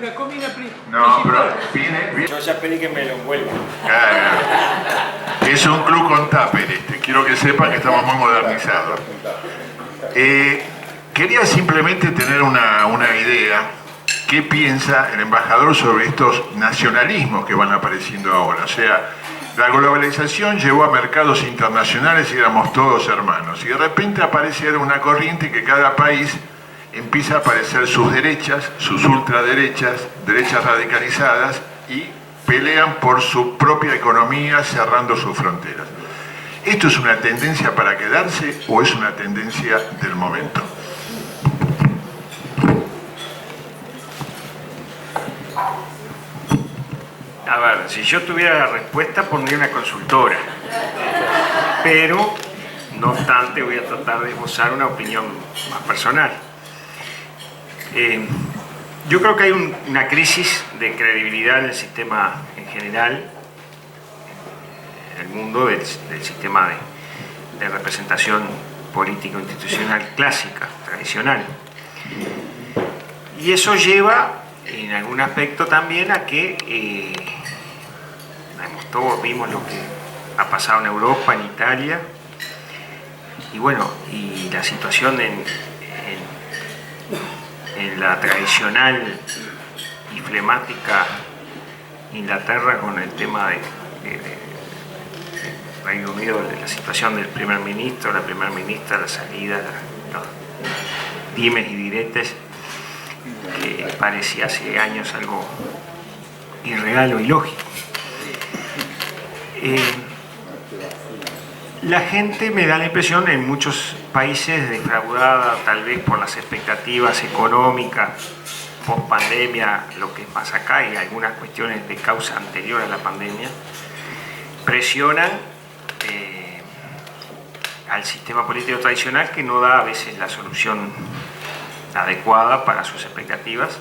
la comida principal. No, pero viene... Yo ya pedí que me lo envuelvan. Claro. Es un club con tupper este. Quiero que sepan que estamos muy modernizados. Quería simplemente tener una idea. ¿Qué piensa el embajador sobre estos nacionalismos que van apareciendo ahora? O sea, la globalización llevó a mercados internacionales y éramos todos hermanos. Y de repente aparece una corriente que cada país empieza a aparecer sus derechas, sus ultraderechas, derechas radicalizadas, y pelean por su propia economía cerrando sus fronteras. ¿Esto es una tendencia para quedarse o es una tendencia del momento? A ver, si yo tuviera la respuesta pondría una consultora, pero no obstante voy a tratar de esbozar una opinión más personal. Yo creo que hay una crisis de credibilidad en el sistema en general, en el mundo del sistema de representación político-institucional clásica, tradicional. Y eso lleva en algún aspecto también a que todos vimos lo que ha pasado en Europa, en Italia, y bueno, y la situación en la tradicional y flemática Inglaterra con el tema de Reino Unido, de la situación del primer ministro, la primera ministra, la salida, los dimes y diretes, que parecía hace años algo irreal o ilógico. La gente me da la impresión en muchos países defraudada tal vez por las expectativas económicas, post pandemia, lo que pasa acá y algunas cuestiones de causa anterior a la pandemia, presionan al sistema político tradicional, que no da a veces la solución adecuada para sus expectativas.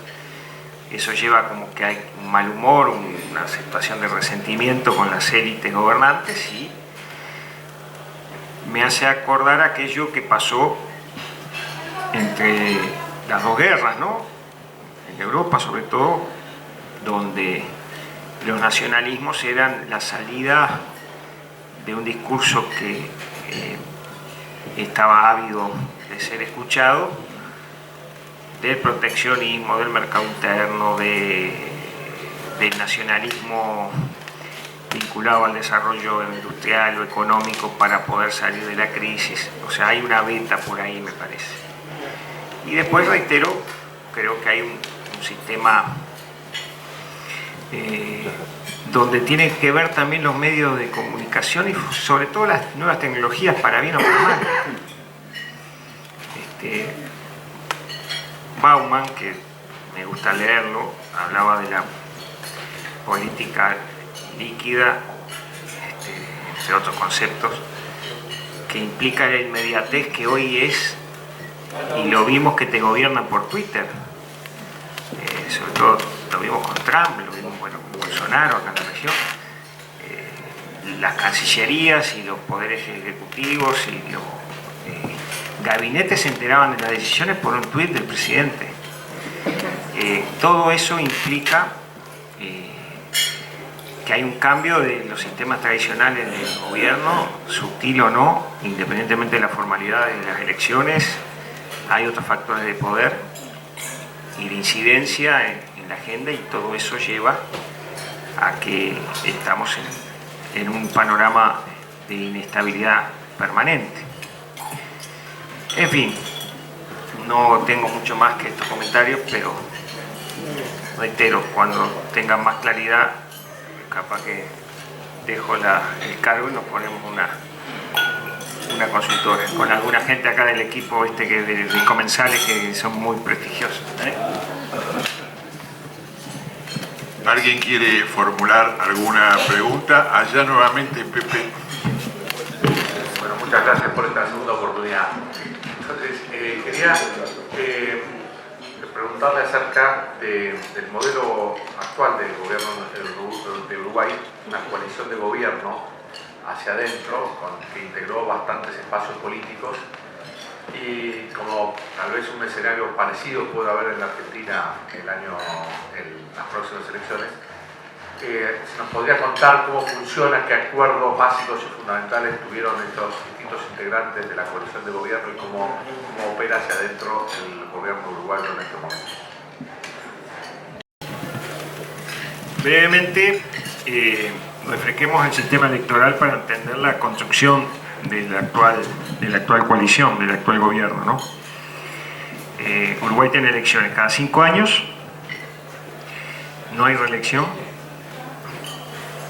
Eso lleva como que hay un mal humor, una situación de resentimiento con las élites gobernantes, y me hace acordar aquello que pasó entre las dos guerras, ¿no? En Europa sobre todo, donde los nacionalismos eran la salida de un discurso que estaba ávido de ser escuchado, del proteccionismo, del mercado interno, del nacionalismo vinculado al desarrollo industrial o económico para poder salir de la crisis. O sea, hay una beta por ahí, me parece. Y después, reitero, creo que hay un sistema donde tienen que ver también los medios de comunicación y sobre todo las nuevas tecnologías, para bien o para mal. Bauman, que me gusta leerlo, hablaba de la política líquida, entre otros conceptos, que implica la inmediatez que hoy es, y lo vimos que te gobiernan por Twitter. Sobre todo lo vimos con Trump, lo vimos con Bolsonaro acá en la región. Las cancillerías y los poderes ejecutivos y los gabinetes se enteraban de las decisiones por un tuit del presidente. Todo eso implica que hay un cambio de los sistemas tradicionales del gobierno, sutil o no, independientemente de la formalidad de las elecciones. Hay otros factores de poder y de incidencia en la agenda, y todo eso lleva a que estamos en un panorama de inestabilidad permanente. En fin, no tengo mucho más que estos comentarios, pero reitero, cuando tengan más claridad, capaz que dejo el cargo y nos ponemos una consultora con alguna gente acá del equipo de comensales que son muy prestigiosos. ¿Alguien quiere formular alguna pregunta? Allá nuevamente, Pepe. Bueno, muchas gracias por esta segunda oportunidad. Entonces, quería preguntarle acerca del modelo actual del gobierno de Uruguay, una coalición de gobierno hacia adentro, que integró bastantes espacios políticos, y como tal vez un escenario parecido puede haber en la Argentina en las próximas elecciones. ¿Se nos podría contar cómo funciona, qué acuerdos básicos y fundamentales tuvieron estos distintos integrantes de la coalición de gobierno y cómo opera hacia adentro el gobierno uruguayo en este momento? Brevemente, refresquemos el sistema electoral para entender la construcción de la actual coalición, del actual gobierno, ¿no? Uruguay tiene elecciones cada 5 años, no hay reelección.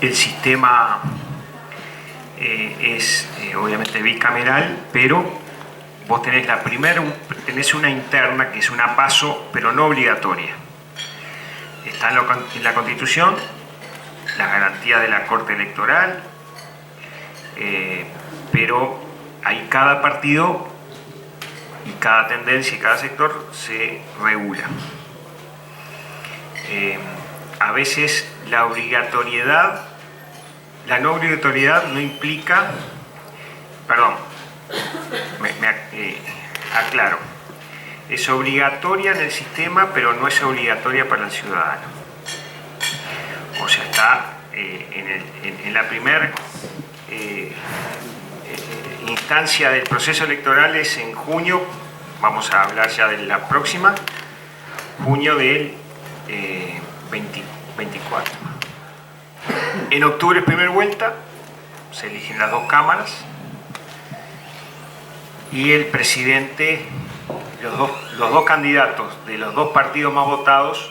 El sistema es obviamente bicameral, pero vos tenés tenés una interna que es una PASO, pero no obligatoria. Está en la Constitución la garantía de la Corte Electoral, pero ahí cada partido y cada tendencia y cada sector se regula. A veces la no obligatoriedad no implica, perdón, aclaro, es obligatoria en el sistema, pero no es obligatoria para el ciudadano. O sea, está en la primera instancia del proceso electoral es en junio, vamos a hablar ya de la próxima, junio del 24. En octubre, primera vuelta, se eligen las dos cámaras y el presidente, los dos candidatos de los dos partidos más votados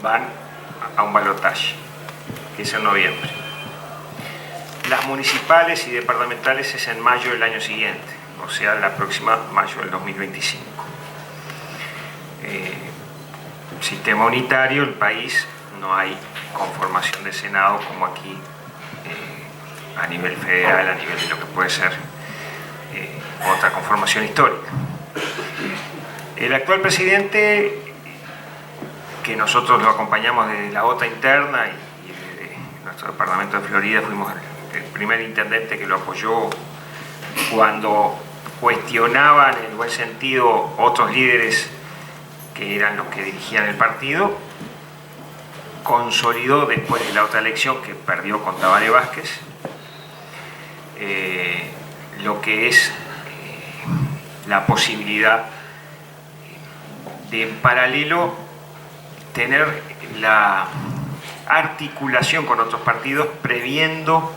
van a un balotaje, que es en noviembre. Las municipales y departamentales es en mayo del año siguiente, o sea, la próxima mayo del 2025. Sistema unitario, el país, no hay conformación de Senado como aquí a nivel federal, a nivel de lo que puede ser otra conformación histórica. El actual presidente, que nosotros lo acompañamos desde la OTA interna y desde nuestro departamento de Florida, fuimos el primer intendente que lo apoyó cuando cuestionaban en el buen sentido otros líderes que eran los que dirigían el partido, consolidó después de la otra elección que perdió con Tabaré Vázquez, lo que es la posibilidad de en paralelo tener la articulación con otros partidos, previendo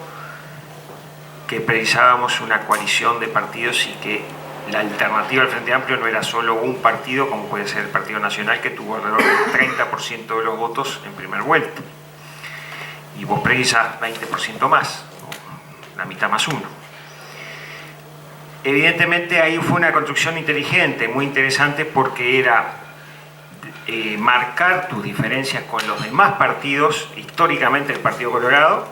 que precisábamos una coalición de partidos y que la alternativa al Frente Amplio no era solo un partido, como puede ser el Partido Nacional, que tuvo alrededor del 30% de los votos en primera vuelta. Y vos precisás 20% más, la mitad más uno. Evidentemente ahí fue una construcción inteligente, muy interesante, porque era marcar tus diferencias con los demás partidos, históricamente el Partido Colorado,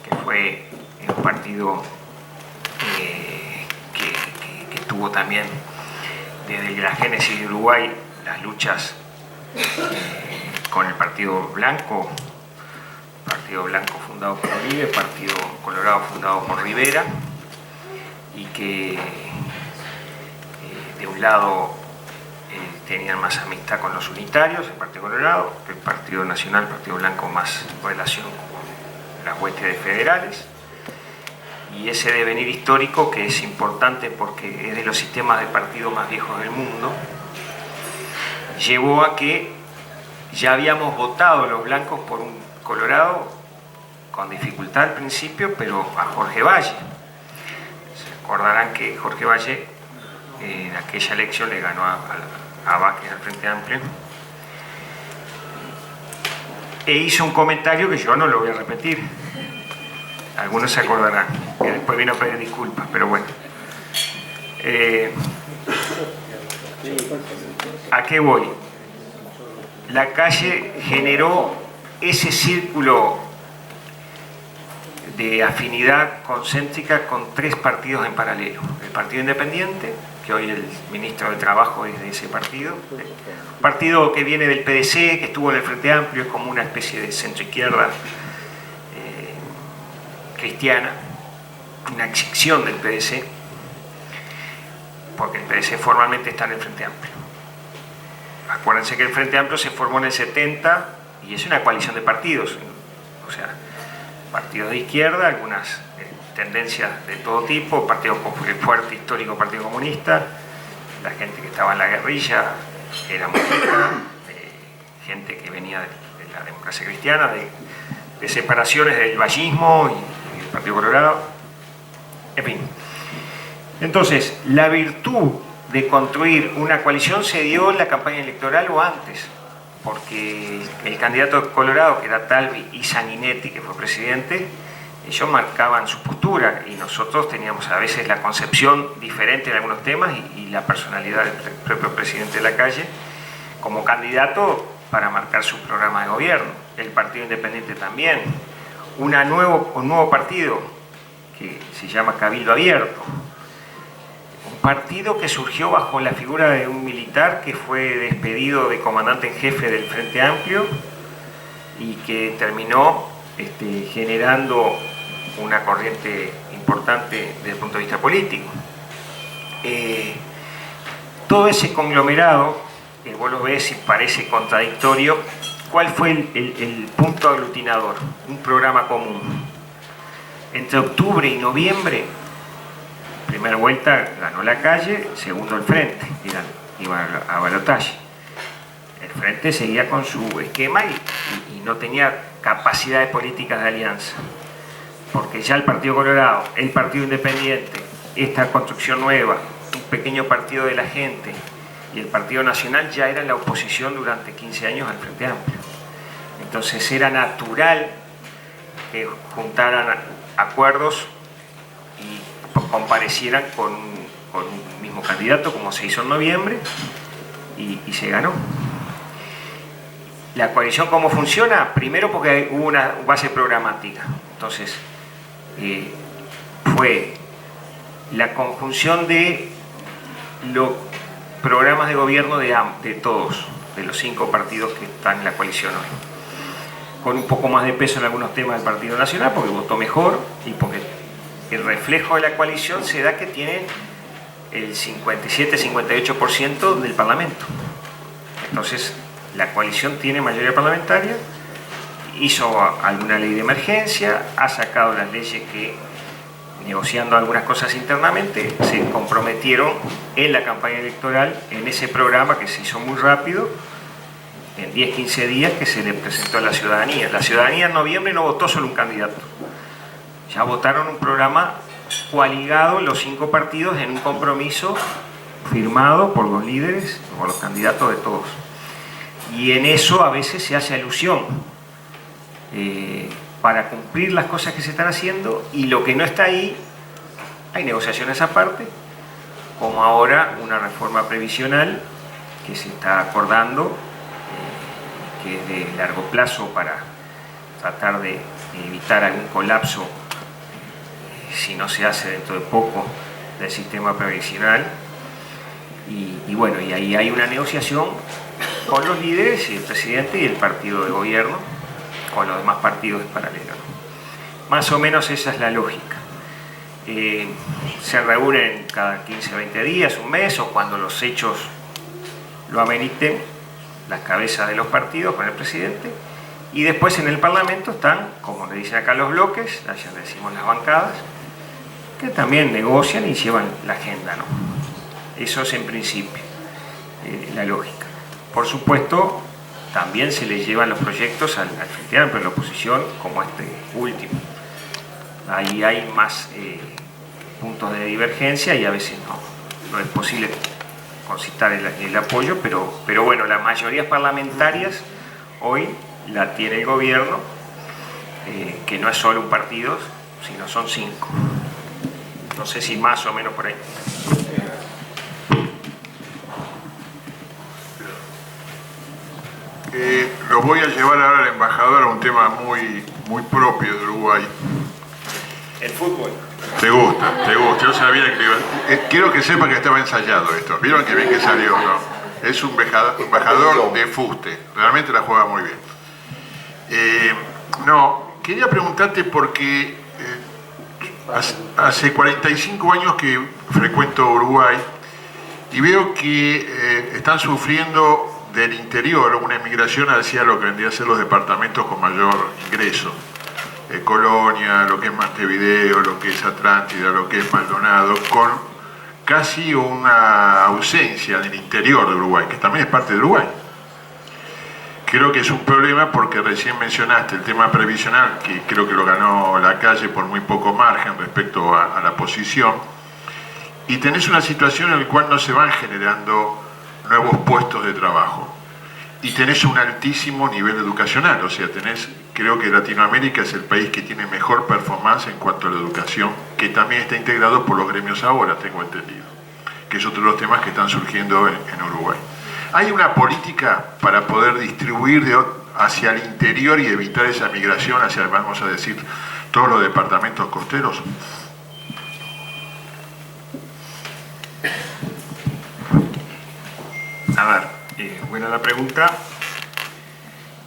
que fue un partido que tuvo también desde la génesis de Uruguay las luchas con el Partido Blanco fundado por Uribe, Partido Colorado fundado por Rivera, y que de un lado tenían más amistad con los unitarios, el Partido Colorado, el Partido Nacional, el Partido Blanco, más relación con las huestes federales. Y ese devenir histórico, que es importante porque es de los sistemas de partido más viejos del mundo, llevó a que ya habíamos votado los blancos por un Colorado con dificultad al principio, pero a Jorge Valle. Se acordarán que Jorge Valle en aquella elección le ganó a Vázquez al Frente Amplio, e hizo un comentario que yo no lo voy a repetir. Algunos se acordarán, que después vino a pedir disculpas, pero bueno. ¿A qué voy? La calle generó ese círculo de afinidad concéntrica con tres partidos en paralelo. El Partido Independiente, que hoy el ministro de Trabajo es de ese partido. Un partido que viene del PDC, que estuvo en el Frente Amplio, es como una especie de centro-izquierda cristiana, una excepción del PDC, porque el PDC formalmente está en el Frente Amplio. Acuérdense que el Frente Amplio se formó en el 70 y es una coalición de partidos, o sea, partidos de izquierda, algunas tendencias de todo tipo, partido fuerte, histórico Partido Comunista, la gente que estaba en la guerrilla era muy rica, gente que venía de la democracia cristiana, de separaciones del vallismo y el Partido Colorado, en fin. Entonces, la virtud de construir una coalición se dio en la campaña electoral o antes, porque el candidato colorado, que era Talvi, y Sanguinetti, que fue presidente, ellos marcaban su postura y nosotros teníamos a veces la concepción diferente en algunos temas y la personalidad del propio presidente de la calle como candidato para marcar su programa de gobierno. El Partido Independiente también. Un nuevo partido que se llama Cabildo Abierto. Un partido que surgió bajo la figura de un militar que fue despedido de comandante en jefe del Frente Amplio y que terminó generando una corriente importante desde el punto de vista político. Todo ese conglomerado, vos lo ves y parece contradictorio. ¿Cuál fue el punto aglutinador? Un programa común. Entre octubre y noviembre, primera vuelta ganó la calle, segundo el Frente, iba a balotaje. El Frente seguía con su esquema y no tenía capacidad de políticas de alianza, porque ya el Partido Colorado, el Partido Independiente, esta construcción nueva, un pequeño partido de la gente y el Partido Nacional ya eran la oposición durante 15 años al Frente Amplio. Entonces era natural que juntaran acuerdos y comparecieran con con un mismo candidato, como se hizo en noviembre, y se ganó. ¿La coalición cómo funciona? Primero porque hubo una base programática. Entonces, fue la conjunción de los programas de gobierno de todos, de los 5 partidos que están en la coalición hoy. Con un poco más de peso en algunos temas del Partido Nacional, porque votó mejor y porque el reflejo de la coalición se da que tiene el 57-58% del Parlamento. Entonces, la coalición tiene mayoría parlamentaria, hizo alguna ley de emergencia, ha sacado las leyes que, negociando algunas cosas internamente, se comprometieron en la campaña electoral, en ese programa que se hizo muy rápido, en 10-15 días, que se le presentó a la ciudadanía. La ciudadanía en noviembre no votó solo un candidato, ya votaron un programa coaligado los 5 partidos en un compromiso firmado por los líderes, por los candidatos de todos. Y en eso a veces se hace alusión para cumplir las cosas que se están haciendo, y lo que no está ahí, hay negociaciones aparte, como ahora una reforma previsional que se está acordando, que es de largo plazo para tratar de evitar algún colapso si no se hace dentro de poco del sistema previsional. Y bueno, y ahí hay una negociación con los líderes y el presidente y el partido de gobierno, con los demás partidos paralelos. Más o menos esa es la lógica. Se reúnen cada 15-20 días, un mes, o cuando los hechos lo ameriten, las cabezas de los partidos con el presidente, y después en el Parlamento están, como le dicen acá, los bloques, allá le decimos las bancadas, que también negocian y llevan la agenda, ¿no? Eso es en principio la lógica. Por supuesto, también se les llevan los proyectos al Frente Amplio, a la oposición, como este último. Ahí hay más puntos de divergencia y a veces no es posible concitar el apoyo, pero bueno, las mayorías parlamentarias hoy la tiene el gobierno, que no es solo un partido, sino son 5. No sé si más o menos por ahí. Lo voy a llevar ahora al embajador a un tema muy propio de Uruguay. El fútbol. ¿Te gusta? Yo sabía que quiero que sepa que estaba ensayado esto. ¿Vieron que bien que salió, no? Es un embajador de fuste. Realmente la juega muy bien. No, quería preguntarte porque hace 45 años que frecuento Uruguay y veo que están sufriendo del interior una emigración hacia lo que vendría a ser los departamentos con mayor ingreso. Colonia, lo que es Montevideo, lo que es Atlántida, lo que es Maldonado, con casi una ausencia del interior de Uruguay, que también es parte de Uruguay. Creo que es un problema porque recién mencionaste el tema previsional, que creo que lo ganó Lacalle por muy poco margen respecto a la posición, y tenés una situación en la cual no se van generando nuevos puestos de trabajo. Y tenés un altísimo nivel educacional, o sea, creo que Latinoamérica es el país que tiene mejor performance en cuanto a la educación, que también está integrado por los gremios ahora, tengo entendido, que es otro de los temas que están surgiendo en Uruguay. ¿Hay una política para poder distribuir hacia el interior y evitar esa migración hacia, vamos a decir, todos los departamentos costeros? A ver, buena la pregunta.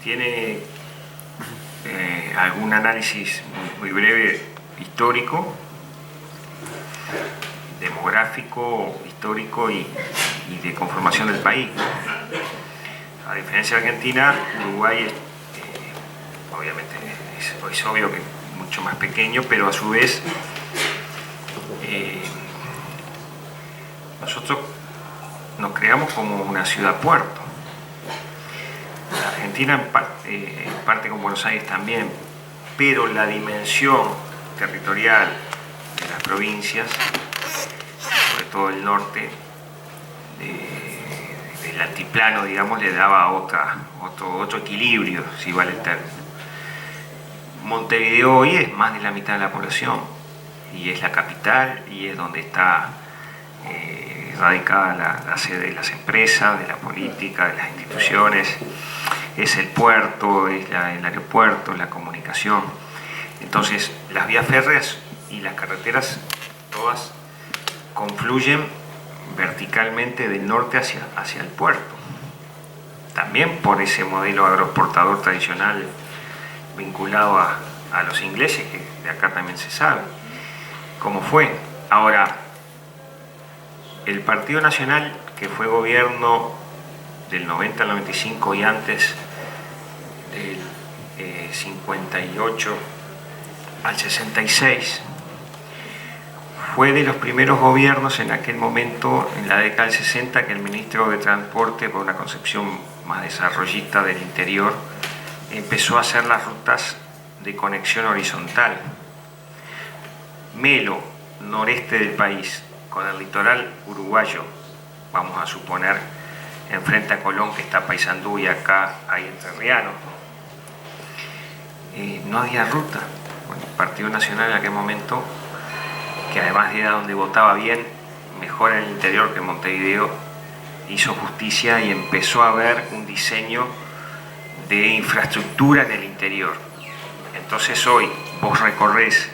Tiene algún análisis muy breve histórico, demográfico, histórico y de conformación del país. A diferencia de Argentina, Uruguay obviamente es obvio que es mucho más pequeño, pero a su vez nosotros nos creamos como una ciudad-puerto. Argentina en parte con Buenos Aires también, pero la dimensión territorial de las provincias, sobre todo el norte, del altiplano, digamos, le daba otro equilibrio, si vale el término. Montevideo hoy es más de la mitad de la población y es la capital y es donde está radica la sede de las empresas, de la política, de las instituciones, es el puerto, es el aeropuerto, la comunicación. Entonces, las vías férreas y las carreteras todas confluyen verticalmente del norte hacia el puerto. También por ese modelo agroexportador tradicional vinculado a los ingleses, que de acá también se sabe cómo fue. Ahora, el Partido Nacional, que fue gobierno del 90 al 95 y antes del 58 al 66, fue de los primeros gobiernos en aquel momento, en la década del 60, que el ministro de Transporte, por una concepción más desarrollista del interior, empezó a hacer las rutas de conexión horizontal. Melo, noreste del país, con el litoral uruguayo, vamos a suponer, enfrente a Colón, que está Paysandú, y acá hay Entrerriano. No había ruta. Bueno, el Partido Nacional en aquel momento, que además era donde votaba bien, mejor en el interior que en Montevideo, hizo justicia y empezó a ver un diseño de infraestructura en el interior. Entonces hoy vos recorres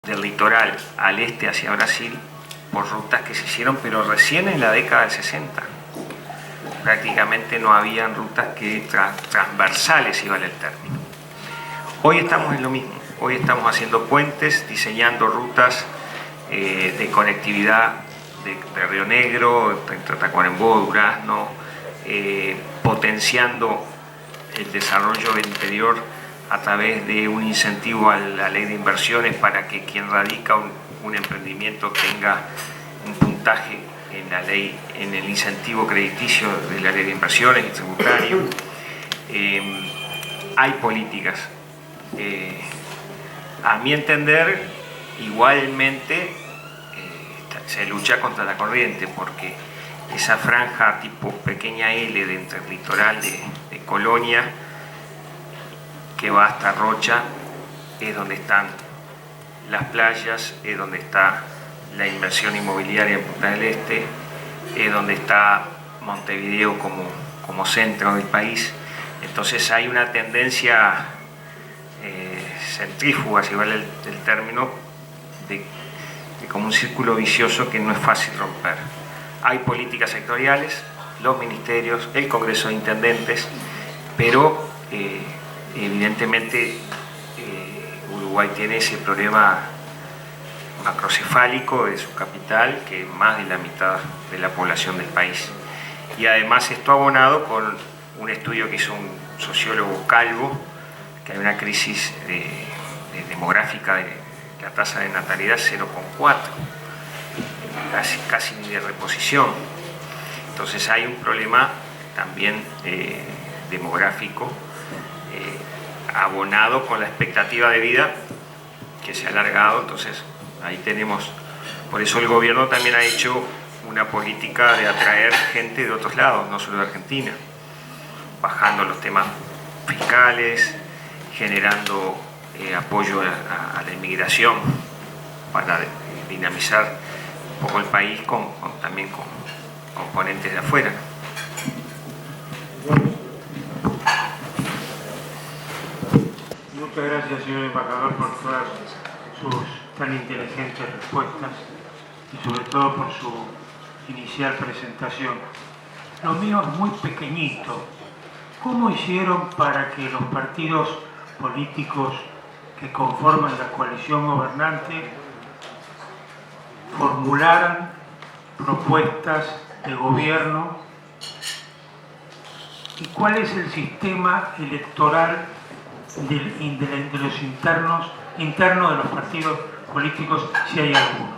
del litoral al este hacia Brasil por rutas que se hicieron, pero recién en la década del 60. Prácticamente no habían rutas que transversales, si vale el término. Hoy estamos en lo mismo. Hoy estamos haciendo puentes, diseñando rutas de conectividad de Río Negro, entre Tacuarembó, Durazno, potenciando el desarrollo del interior a través de un incentivo a la ley de inversiones para que quien radica un emprendimiento tenga un puntaje en la ley, en el incentivo crediticio de la ley de inversiones y tributario. Hay políticas. A mi entender, igualmente se lucha contra la corriente, porque esa franja tipo pequeña L de entre el litoral de Colonia, que va hasta Rocha, es donde están las playas, es donde está la inversión inmobiliaria en Punta del Este, es donde está Montevideo como centro del país. Entonces hay una tendencia centrífuga, si vale el término, de como un círculo vicioso que no es fácil romper. Hay políticas sectoriales, los ministerios, el Congreso de Intendentes, pero evidentemente Uruguay tiene ese problema macrocefálico de su capital, que es más de la mitad de la población del país. Y además esto abonado con un estudio que hizo un sociólogo Calvo, que hay una crisis demográfica de la tasa de natalidad 0,4, casi ni de reposición. Entonces hay un problema también demográfico, abonado con la expectativa de vida que se ha alargado. Entonces ahí tenemos, por eso el gobierno también ha hecho una política de atraer gente de otros lados, no solo de Argentina, bajando los temas fiscales, generando apoyo a la inmigración para dinamizar un poco el país también con componentes de afuera. Muchas gracias, señor embajador, por todas sus tan inteligentes respuestas y sobre todo por su inicial presentación. Lo mío es muy pequeñito. ¿Cómo hicieron para que los partidos políticos que conforman la coalición gobernante formularan propuestas de gobierno? ¿Y cuál es el sistema electoral de los internos de los partidos políticos, si hay alguno?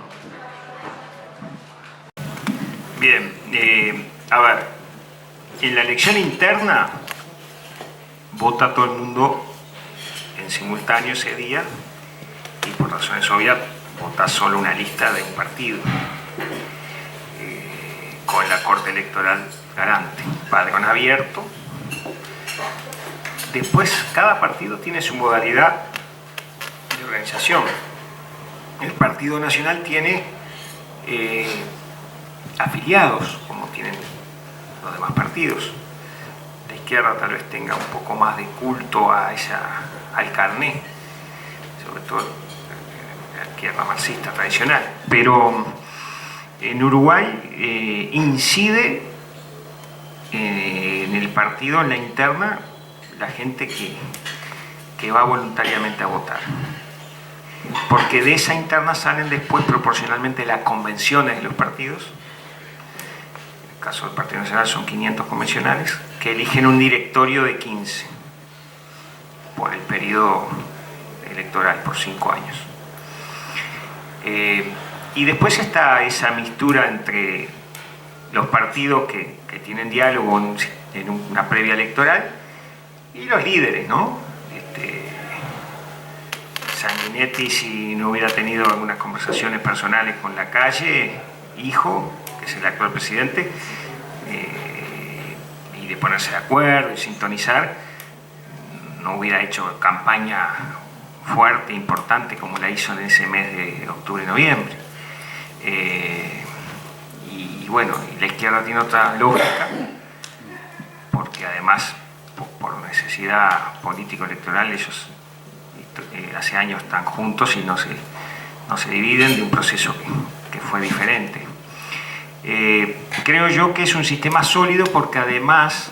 Bien, a ver, en la elección interna vota todo el mundo en simultáneo ese día y por razones obvias vota solo una lista de un partido con la Corte Electoral garante, padrón abierto. Después cada partido tiene su modalidad de organización. El Partido Nacional tiene afiliados, como tienen los demás partidos. La izquierda tal vez tenga un poco más de culto al carné, sobre todo la izquierda marxista tradicional. Pero en Uruguay incide en el partido, en la interna, la gente que va voluntariamente a votar. Porque de esa interna salen después proporcionalmente las convenciones de los partidos. En el caso del Partido Nacional son 500 convencionales que eligen un directorio de 15 por el periodo electoral, por 5 años. Y después está esa mistura entre los partidos que tienen diálogo en una previa electoral y los líderes, ¿no? Sanguinetti, si no hubiera tenido algunas conversaciones personales con Lacalle, hijo, que es el actual presidente, y de ponerse de acuerdo y sintonizar, no hubiera hecho campaña fuerte, importante, como la hizo en ese mes de octubre y noviembre. Y bueno, y la izquierda tiene otra lógica, porque además, por necesidad político-electoral, ellos hace años están juntos y no se dividen, de un proceso que fue diferente. Creo yo que es un sistema sólido porque además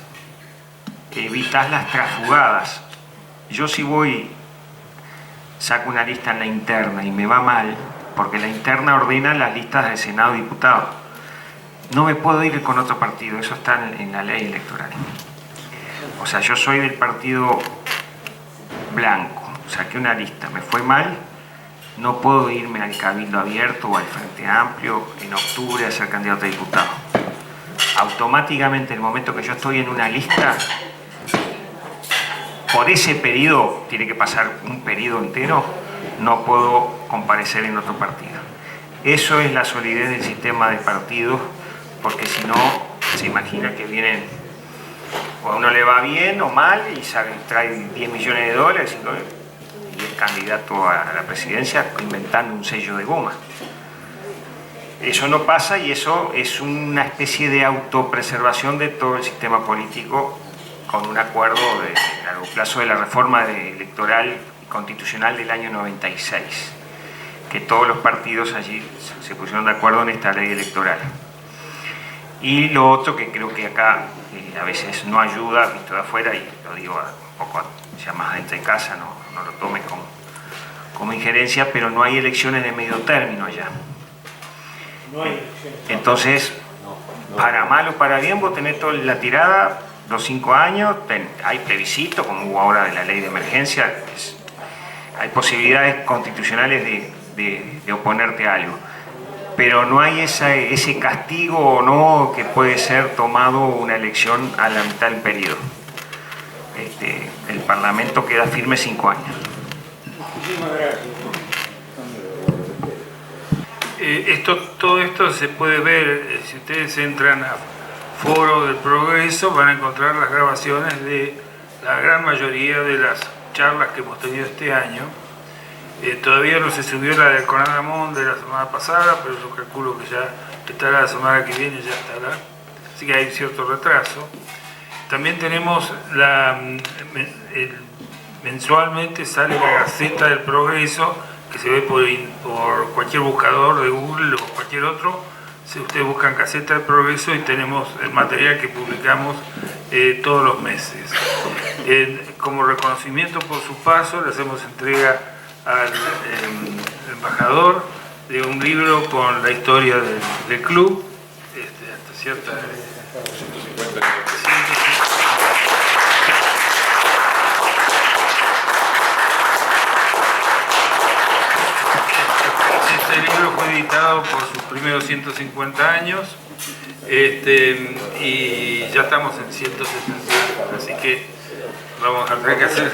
evitas las transfugadas. Yo si saco una lista en la interna y me va mal, porque la interna ordena las listas del Senado y diputados, no me puedo ir con otro partido, eso está en la ley electoral. O sea, yo soy del partido blanco, saqué una lista, me fue mal, no puedo irme al Cabildo Abierto o al Frente Amplio en octubre a ser candidato a diputado. Automáticamente, en el momento que yo estoy en una lista, por ese periodo, tiene que pasar un periodo entero, no puedo comparecer en otro partido. Eso es la solidez del sistema de partidos, porque si no, se imagina que vienen, o a uno le va bien o mal, y trae 10 millones de dólares, y es candidato a la presidencia inventando un sello de goma. Eso no pasa y eso es una especie de autopreservación de todo el sistema político con un acuerdo de largo plazo de la reforma electoral y constitucional del año 96, que todos los partidos allí se pusieron de acuerdo en esta ley electoral. Y lo otro que creo que acá a veces no ayuda, visto de afuera, y lo digo un poco ya más adentro de casa, no lo tomes como injerencia, pero no hay elecciones de medio término allá. Entonces, para mal o para bien, vos tenés toda la tirada, los 5 años, hay plebiscito, como hubo ahora de la ley de emergencia, hay posibilidades constitucionales de oponerte a algo. Pero no hay ese castigo o no que puede ser tomado una elección a la mitad del periodo. El Parlamento queda firme 5 años. Muchísimas gracias. Todo esto se puede ver, si ustedes entran a Foro del Progreso, van a encontrar las grabaciones de la gran mayoría de las charlas que hemos tenido este año. Todavía no se subió la del Conadamón de la semana pasada, pero yo calculo que ya estará la semana que viene, ya estará. Así que hay cierto retraso. También tenemos mensualmente sale la Gaceta del Progreso, que se ve por cualquier buscador de Google o cualquier otro. Si ustedes buscan Gaceta del Progreso, y tenemos el material que publicamos todos los meses. Como reconocimiento por su paso, le hacemos entrega al embajador de un libro con la historia del club, hasta cierta... 150. Este libro fue editado por sus primeros 150 años y ya estamos en 170, así que vamos a tener que hacer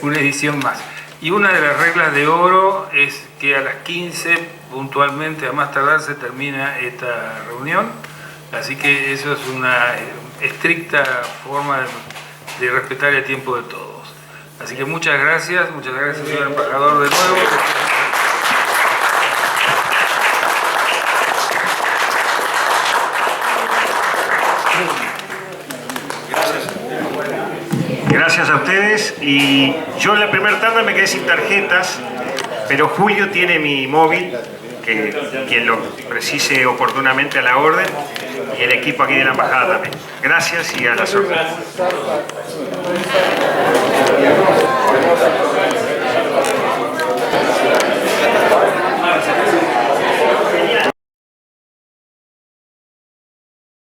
una edición más. Y una de las reglas de oro es que a las 15 puntualmente, a más tardar, se termina esta reunión, así que eso es una estricta forma de respetar el tiempo de todos. Así que muchas gracias señor embajador, de nuevo. gracias a ustedes. Y yo en la primera tanda me quedé sin tarjetas, pero Julio tiene mi móvil, que quien lo precise oportunamente a la orden, y el equipo aquí de la embajada también. Gracias y a las órdenes.